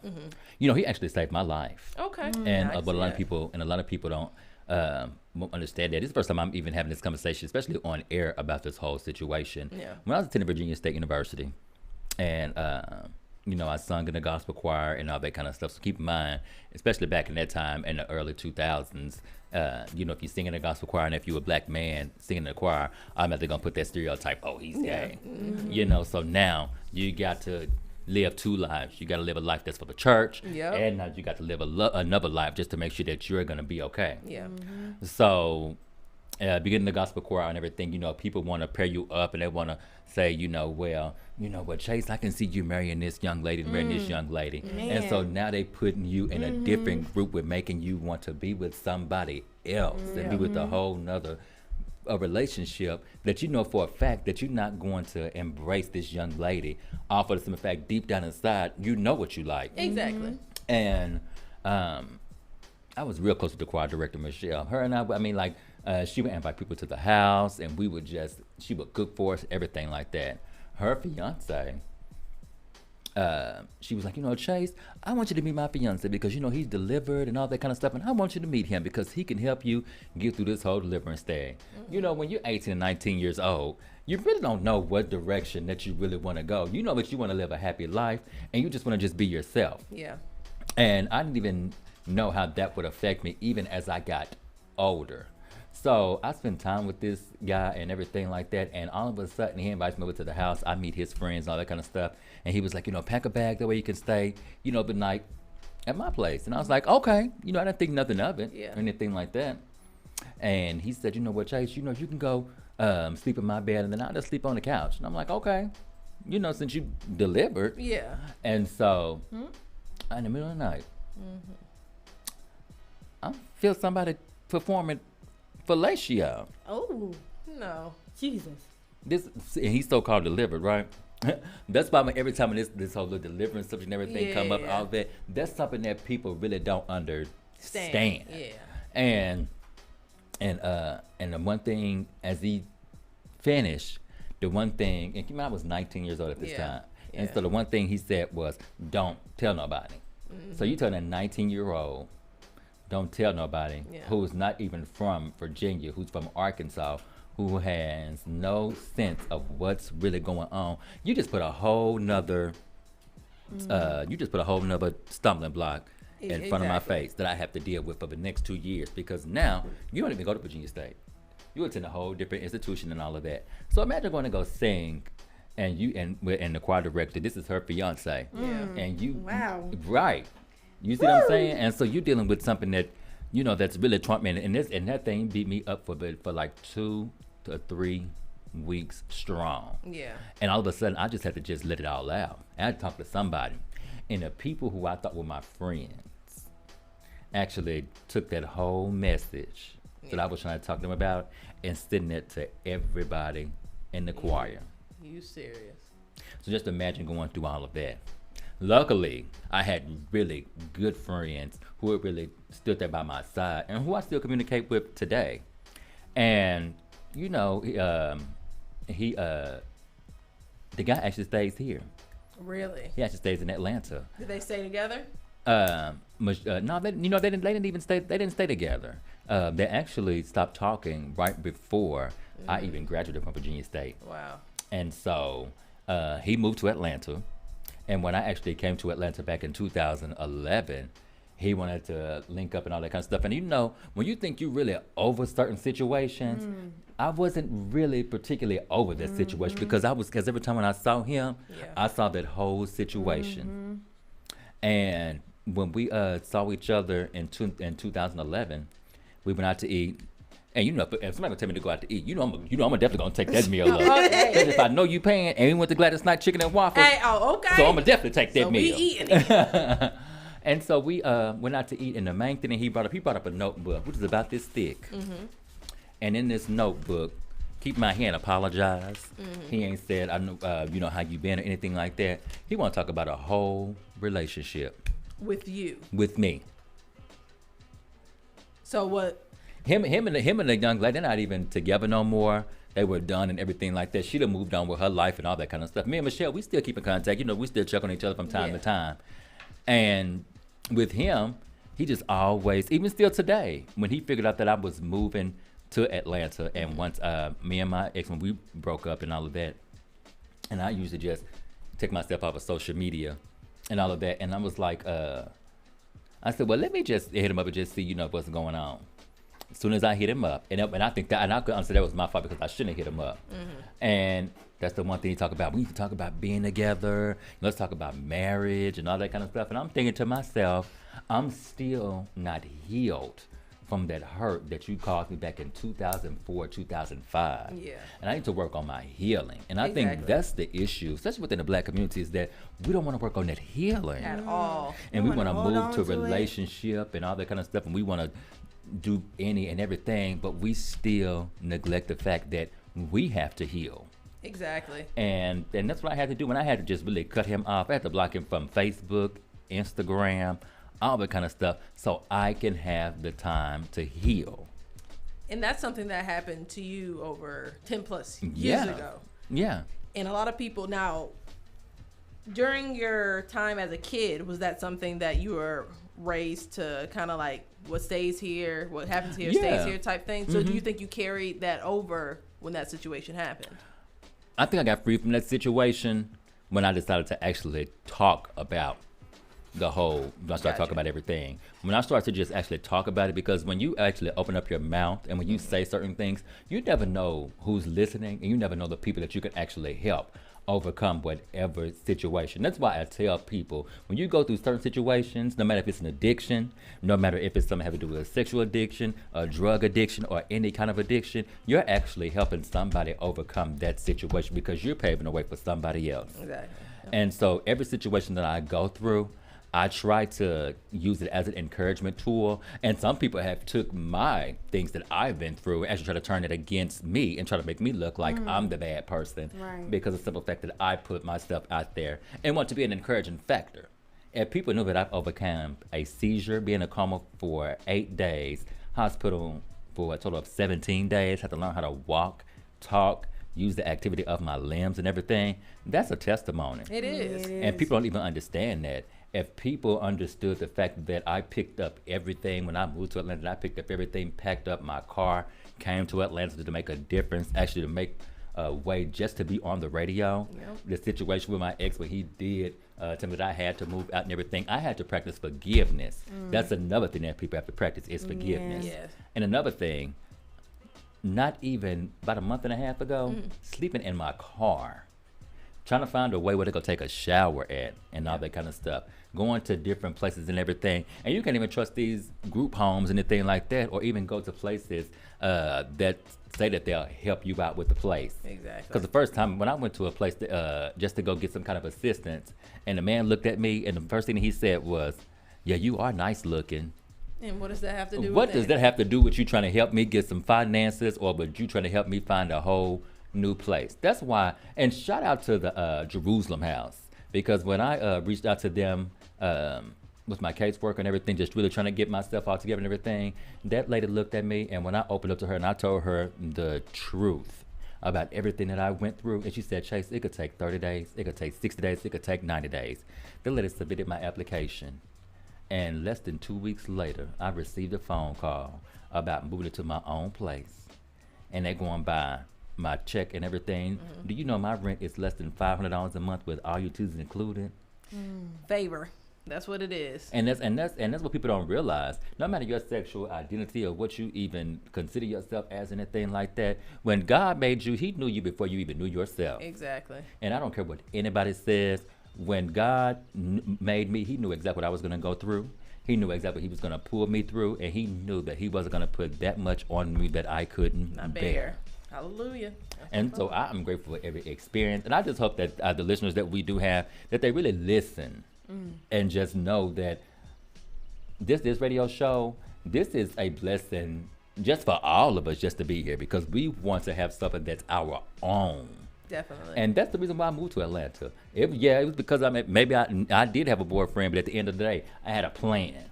He actually saved my life. Okay. And but a lot of people don't understand that. This is the first time I'm even having this conversation, especially on air, about this whole situation. Yeah. When I was attending Virginia State University, and you know, I sung in the gospel choir and all that kind of stuff. So keep in mind, especially back in that time in the early 2000s, you know, if you sing in a gospel choir and if you're a black man singing in the choir, I'm not going to put that stereotype, oh, he's gay. You know, so now you got to live two lives. You got to live a life that's for the church, and now you got to live another life just to make sure that you're going to be okay. So beginning the gospel choir and everything, you know, people want to pair you up and they want to say, you know, well, Chase, I can see you marrying this young lady and marrying this young lady. And so now they putting you in a different group with making you want to be with somebody else and be with a whole nother relationship that you know for a fact that you're not going to embrace this young lady off of the simple fact deep down inside, you know what you like. Exactly. And I was real close to the choir director, Michelle. Her and I mean, like, she would invite people to the house and she would cook for us, everything like that. Her fiance, she was like, you know, Chase, I want you to meet my fiance because, you know, he's delivered and all that kind of stuff. And I want you to meet him because he can help you get through this whole deliverance thing. You know, when you're 18 and 19 years old, you really don't know what direction that you really want to go. You know that you want to live a happy life and you just want to just be yourself. Yeah. And I didn't even know how that would affect me even as I got older. So I spent time with this guy and everything like that, and all of a sudden he invites me over to the house. I meet his friends and all that kind of stuff, and he was like, you know, pack a bag, that way you can stay, you know, the night at my place. And I was like, okay, you know, I didn't think nothing of it or anything like that. And he said, you know what, Chase, you know, you can go sleep in my bed, and then I'll just sleep on the couch. And I'm like, okay, you know, since you delivered. Yeah. And so in the middle of the night, I feel somebody performing fellatio. Oh no, Jesus! This he's so-called delivered, right? That's why every time this whole little deliverance subject and everything come up, all that, that's something that people really don't understand. Yeah. And the one thing as he finished, the one thing, and keep in mind I was 19 years old at this time, and so the one thing he said was, "Don't tell nobody." So you tell a 19-year-old. Don't tell nobody who's not even from Virginia, who's from Arkansas, who has no sense of what's really going on. You just put a whole nother, stumbling block in front of my face that I have to deal with for the next 2 years, because now you don't even go to Virginia State. You attend a whole different institution and all of that. So imagine going to go sing, and the choir director, this is her fiance, and you, right. You see what I'm saying? And so you're dealing with something that, you know, that's really tormenting. And that thing beat me up for like 2 to 3 weeks strong. Yeah. And all of a sudden, I just had to just let it all out. I had to talk to somebody. And the people who I thought were my friends actually took that whole message that I was trying to talk to them about and sending it to everybody in the choir. You serious? So just imagine going through all of that. Luckily, I had really good friends who had really stood there by my side and who I still communicate with today. And, you know, the guy actually stays here. Really? He actually stays in Atlanta. Did they stay together? No, they didn't even stay. They didn't stay together. They actually stopped talking right before I even graduated from Virginia State. Wow. And so he moved to Atlanta. And when I actually came to Atlanta back in 2011, he wanted to link up and all that kind of stuff. And you know, when you think you're really over certain situations, I wasn't really particularly over that situation because every time when I saw him, I saw that whole situation. And when we saw each other in 2011, we went out to eat. And you know, if somebody gonna tell me to go out to eat, I'm definitely gonna take that meal up. Because if I know you paying, and we went to Gladys Knight Chicken and Waffles, okay. So I'm gonna definitely take that meal. We eating it. And so we went out to eat, and the main thing that he brought up a notebook, which is about this thick. And in this notebook, keep my hand, apologize. He ain't said, I know, you know how you been or anything like that. He want to talk about a whole relationship with you, with me. So what? Him and the young lady, they're not even together no more. They were done and everything like that. She'd have moved on with her life and all that kind of stuff. Me and Michelle, we still keep in contact. You know, we still check on each other from time to time. And with him, he just always, even still today, when he figured out that I was moving to Atlanta, and once me and my ex, when we broke up and all of that, and I usually just take myself off of social media and all of that. And I was like, I said, well, let me just hit him up and just see, what's going on. As soon as I hit him up, and I think that, and I could answer that was my fault because I shouldn't have hit him up. And that's the one thing you talk about. We need to talk about being together. Let's talk about marriage and all that kind of stuff. And I'm thinking to myself, I'm still not healed from that hurt that you caused me back in 2004, 2005. Yeah. And I need to work on my healing. And I think that's the issue, especially within the Black community, is that we don't want to work on that healing. At all. And we want to hold move on to to it. relationship and all that kind of stuff. And we want to do any and everything, but we still neglect the fact that we have to heal. Exactly. And that's what I had to do when I had to just really cut him off. I had to block him from Facebook, Instagram, all that kind of stuff, so I can have the time to heal. And that's something that happened to you over 10 plus years ago. Yeah. And a lot of people now, during your time as a kid, was that something that you were raised to kind of like, what stays here, what happens here stays here type thing? So do you think you carried that over when that situation happened? I think I got free from that situation when I decided to actually talk about the whole, when I started talking about everything. When I started to just actually talk about it, because when you actually open up your mouth and when you say certain things, you never know who's listening, and you never know the people that you can actually help overcome whatever situation. That's why I tell people, when you go through certain situations, no matter if it's an addiction, no matter if it's something having to do with a sexual addiction, a drug addiction, or any kind of addiction, you're actually helping somebody overcome that situation because you're paving the way for somebody else. Exactly. And so every situation that I go through, I try to use it as an encouragement tool. And some people have took my things that I've been through and actually try to turn it against me and try to make me look like I'm the bad person because of the simple fact that I put myself out there and want to be an encouraging factor. If people knew that I've overcome a seizure, being in a coma for 8 days, hospital for a total of 17 days, had to learn how to walk, talk, use the activity of my limbs and everything, that's a testimony. It is. And people don't even understand that. If people understood the fact that I picked up everything when I moved to Atlanta, I picked up everything, packed up my car, came to Atlanta to make a difference, actually to make a way just to be on the radio. The situation with my ex, where he did tell me that I had to move out and everything, I had to practice forgiveness. That's another thing that people have to practice is forgiveness. Yes. And another thing, not even about a month and a half ago, sleeping in my car, trying to find a way where they could take a shower at and all that kind of stuff, going to different places and everything. And you can't even trust these group homes and anything like that, or even go to places that say that they'll help you out with the place. Exactly. Because the first time when I went to a place just to go get some kind of assistance, and the man looked at me, and the first thing he said was, "Yeah, you are nice looking." And what does that have to do What with does that have to do with you trying to help me get some finances, or with you trying to help me find a whole new place? That's why, and shout out to the Jerusalem House, because when I reached out to them with my casework and everything, just really trying to get myself all together and everything, that lady looked at me, and when I opened up to her and I told her the truth about everything that I went through, and she said, "Chase, it could take 30 days, it could take 60 days, it could take 90 days. The lady submitted my application. And less than 2 weeks later, I received a phone call about moving to my own place. And they're going by my check and everything. Do you know my rent is less than $500 a month with all utilities included? Favor. That's what it is. And that's what people don't realize. No matter your sexual identity or what you even consider yourself as, anything like that, when God made you, He knew you before you even knew yourself. Exactly. And I don't care what anybody says. When God made me, He knew exactly what I was going to go through. He knew exactly what He was going to pull me through, and He knew that He wasn't going to put that much on me that I couldn't bear. Hallelujah. And so I'm grateful for every experience, and I just hope that the listeners that we do have, that they really listen and just know that this radio show, this is a blessing just for all of us just to be here, because we want to have something that's our own. Definitely. And that's the reason why I moved to Atlanta. It was because I did have a boyfriend, but at the end of the day, I had a plan.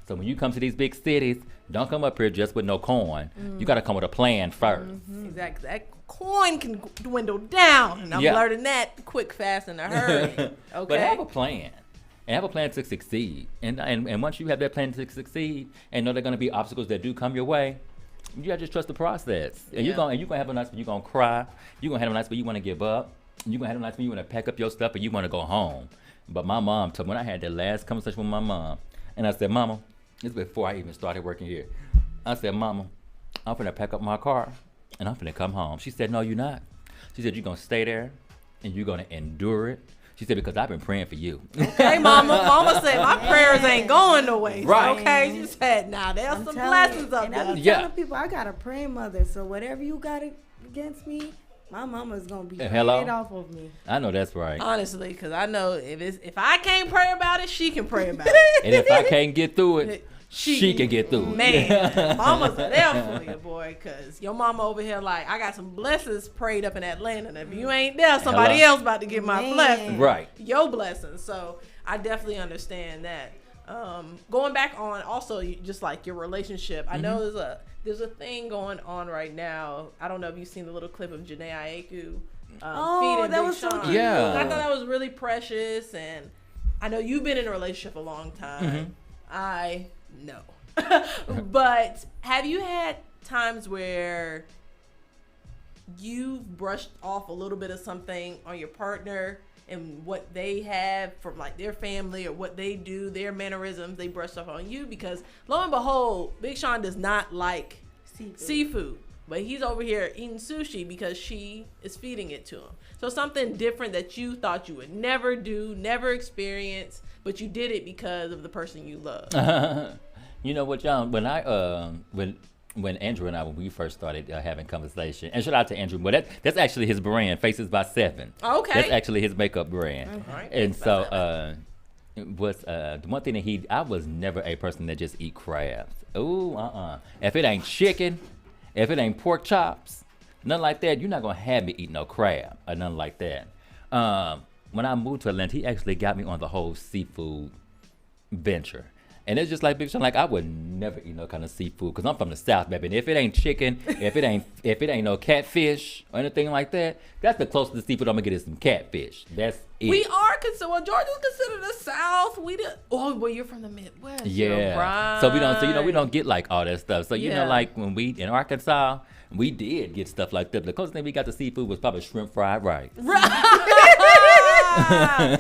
So when you come to these big cities, don't come up here just with no coin. You got to come with a plan first. Exactly. That coin can dwindle down, and I'm learning that quick, fast, in a hurry. Okay. But have a plan. And have a plan to succeed. And once you have that plan to succeed, and know there are going to be obstacles that do come your way, you gotta just trust the process. And you're gonna have a nice when you're gonna cry. You're gonna have a nice when you wanna give up. You're gonna have a nice when you wanna pack up your stuff and you wanna go home. But my mom told me when I had that last conversation with my mom, and I said, Mama, this is before I even started working here. I said, Mama, I'm finna pack up my car and I'm finna come home. She said, no, you're not. She said, you're gonna stay there and you're gonna endure it. She said, because I've been praying for you. Okay, Mama. Mama said my prayers ain't going no waste. Right. Okay, she said, now there's some blessings up and there. I'm telling people I got a praying mother, so whatever you got against me, my mama's gonna be Hello? praying off of me. I know that's right. Honestly, because I know if I can't pray about it, she can pray about it. And if I can't get through it, she can get through it. Man, mama's there for you, boy, because your mama over here like, I got some blessings prayed up in Atlanta, and if you ain't there, somebody else about to get my blessings. Right. Your blessings. So I definitely understand that. Going back on also just like your relationship, I know there's a thing going on right now. I don't know if you've seen the little clip of Janae Aiko feeding that Big was so Sean. cute. Yeah. I thought that was really precious, and I know you've been in a relationship a long time. I know. But have you had times where you've brushed off a little bit of something on your partner and what they have from like their family or what they do, their mannerisms, they brush off on you? Because lo and behold, Big Sean does not like seafood, but he's over here eating sushi because she is feeding it to him. So something different that you thought you would never do, never experience, but you did it because of the person you love. You know what, John? When Andrew and I, when we first started having conversation, and shout out to Andrew, but that's actually his brand, Faces by Seven. Okay. That's actually his makeup brand. Right. And so, the one thing that I was never a person that just eat crabs. Ooh, If it ain't chicken, if it ain't pork chops, nothing like that, you're not gonna have me eat no crab or nothing like that. When I moved to Atlanta, he actually got me on the whole seafood venture. And it's just like Big Sean, like I would never eat no kind of seafood because I'm from the South, baby. And if it ain't chicken, if it ain't no catfish or anything like that, that's the closest to seafood I'm gonna get is some catfish. That's it. We are considered. Well, Georgia's considered the South. Well, you're from the Midwest. Yeah. Right. So we don't get like all that stuff. So you know, Yeah. like when we in Arkansas, we did get stuff like that. The closest thing we got to seafood was probably shrimp fried rice.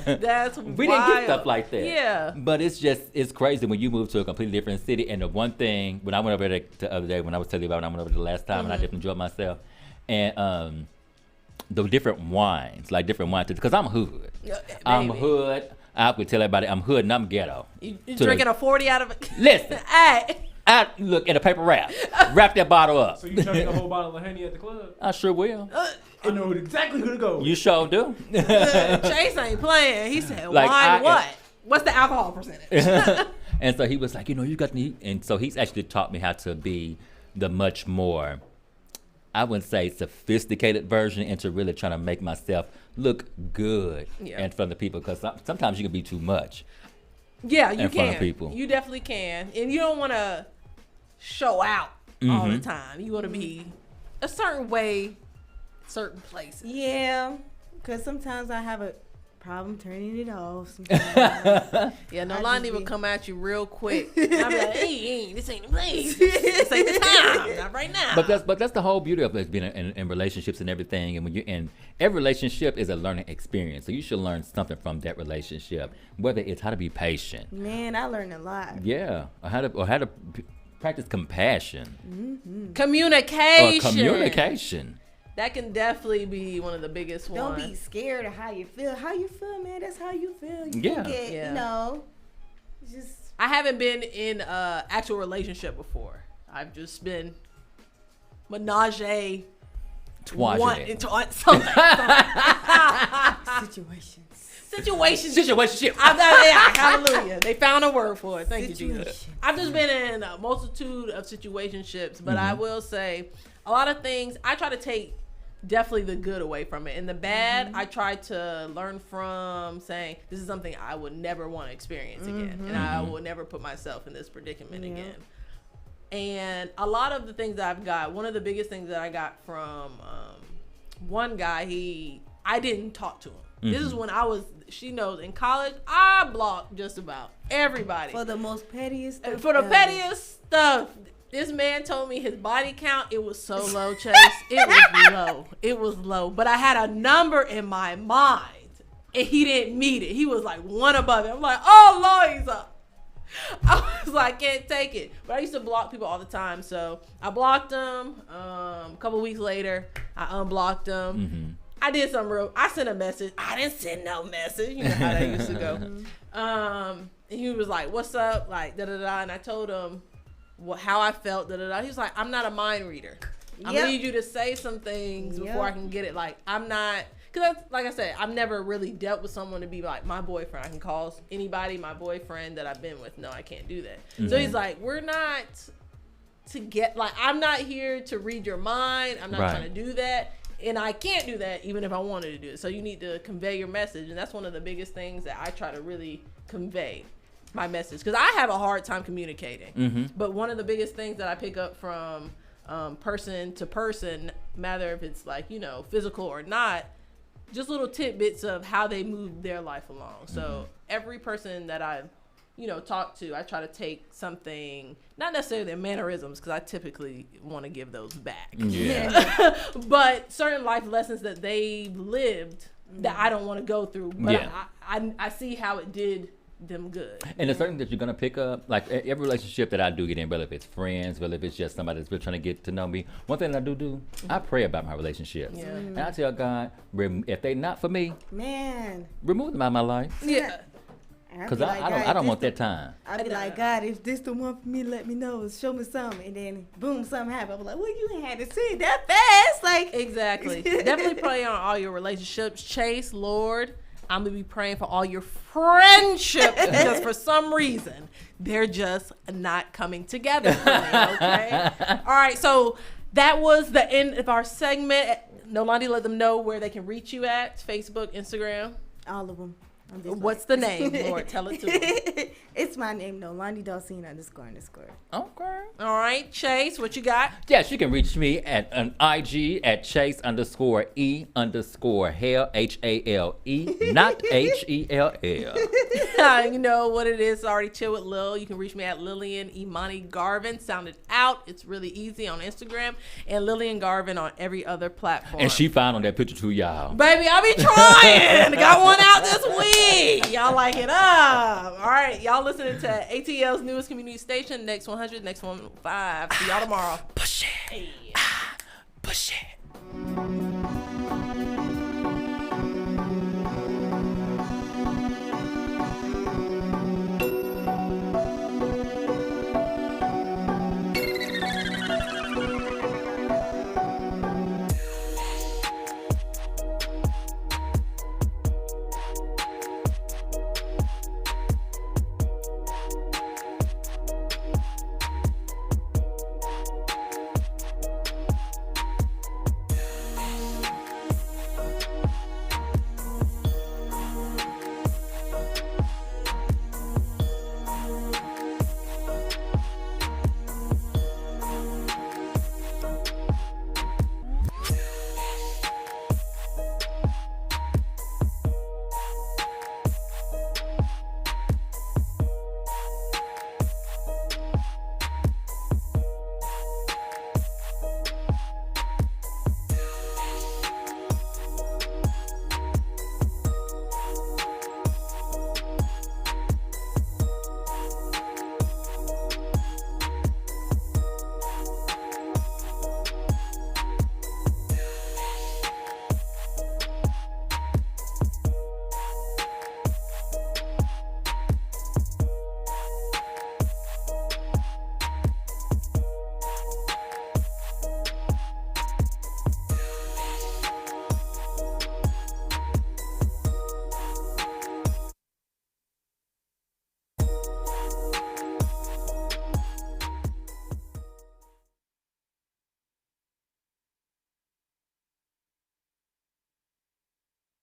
That's We wild. didn't get stuff like that. Yeah. But it's crazy when you move to a completely different city. And the one thing, when I went over there the other day, when I was telling you about when I went over there the last time, and I definitely enjoyed myself, and the different wines, because I'm hood. I'm hood. I would tell everybody I'm hood and I'm ghetto. You drinking a 40 out of it? Listen. Hey. I look in a paper wrap. Wrap that bottle up. So you drinking a whole bottle of Henny at the club? I sure will. I know exactly who to go with. You sure do. Chase ain't playing. He said, Like, wine what? What's the alcohol percentage? And so he was like, you got to eat. And so he's actually taught me how to be the much more, I wouldn't say sophisticated version, into really trying to make myself look good in front of people. Because sometimes you can be too much. Yeah, you in can. front of people. You definitely can. And you don't want to show out all the time. You want to be a certain way, certain places. Yeah, because sometimes I have a problem turning it off. Yeah, Nolani will come at you real quick. I'll be like, hey, this ain't the place. This ain't the time. Not right now. But that's the whole beauty of it, being in relationships and everything. And when you're in every relationship is a learning experience. So you should learn something from that relationship, whether it's how to be patient. Man, I learned a lot. Yeah, or how to practice compassion. Communication. Or communication. That can definitely be one of the biggest ones. Don't be scared of how you feel. How you feel, man, that's how you feel. You Yeah. can get, Yeah. you know, just... I haven't been in an actual relationship before. I've just been menage. Situationship. Situationship. Hallelujah. They found a word for it. Thank you, Jesus. I've just been in a multitude of situationships, but I will say a lot of things I try to take definitely the good away from it. And the bad, I try to learn from, saying this is something I would never want to experience again. And I will never put myself in this predicament again. And a lot of the things that I've got, one of the biggest things that I got from one guy, I didn't talk to him. This is when she knows, in college, I blocked just about everybody. For the most pettiest stuff. For the pettiest stuff. This man told me his body count, it was so low, Chase. It was low. It was low. But I had a number in my mind. and he didn't meet it. He was like one above it. I'm like, oh Lord, he's up. I was like, can't take it. But I used to block people all the time. So I blocked him. A couple weeks later, I unblocked him. Mm-hmm. I did something real. I sent a message. I didn't send no message. You know how that used to go. And he was like, what's up? Like, da-da-da. And I told him how I felt, da-da-da. He was like, I'm not a mind reader. I need you to say some things before I can get it. Like, I'm not... Because, like I said, I've never really dealt with someone to be like my boyfriend. I can call anybody my boyfriend that I've been with. No, I can't do that. Mm-hmm. So he's like, we're not to get, like, I'm not here to read your mind. I'm not trying to do that. And I can't do that even if I wanted to do it. So you need to convey your message. And that's one of the biggest things that I try to really convey, my message. Because I have a hard time communicating. Mm-hmm. But one of the biggest things that I pick up from person to person, matter if it's like, you know, physical or not, just little tidbits of how they move their life along. So every person that I've, you know, talked to, I try to take something, not necessarily their mannerisms, because I typically want to give those back. Yeah. But certain life lessons that they lived that I don't want to go through. But I see how it did them good. And there's certain that you're gonna pick up, like every relationship that I do get in, whether if it's friends, whether if it's just somebody that's really trying to get to know me. One thing that I do, I pray about my relationships. Yeah. And I tell God, if they not for me, remove them out of my life. Yeah. Because I don't want that time. I'd be like, God, if this the one for me, let me know. Show me something. And then, boom, something happened. I'm like, well, you ain't had to see it that fast. Like, exactly. Definitely pray on all your relationships. Chase, Lord, I'm going to be praying for all your friendships because for some reason, they're just not coming together for me, okay? All right, so that was the end of our segment. Nolandi, let them know where they can reach you at. Facebook, Instagram. All of them. What's the name, Lord? Tell it to them. It's my name, Nolandi Dulcine __. Okay. All right, Chase, what you got? Yes, you can reach me at an IG at Chase _E_Hale, HALE, not HELL. You know what it is. Already chill with Lil. You can reach me at Lillian Imani Garvin. Sound it out. It's really easy on Instagram and Lillian Garvin on every other platform. And she found on that picture too, y'all. Baby, I be trying. Got one out this week. Y'all like it up. All right, y'all listening to ATL's newest community station, Next 100, Next 105. See y'all tomorrow. Push it. Push it.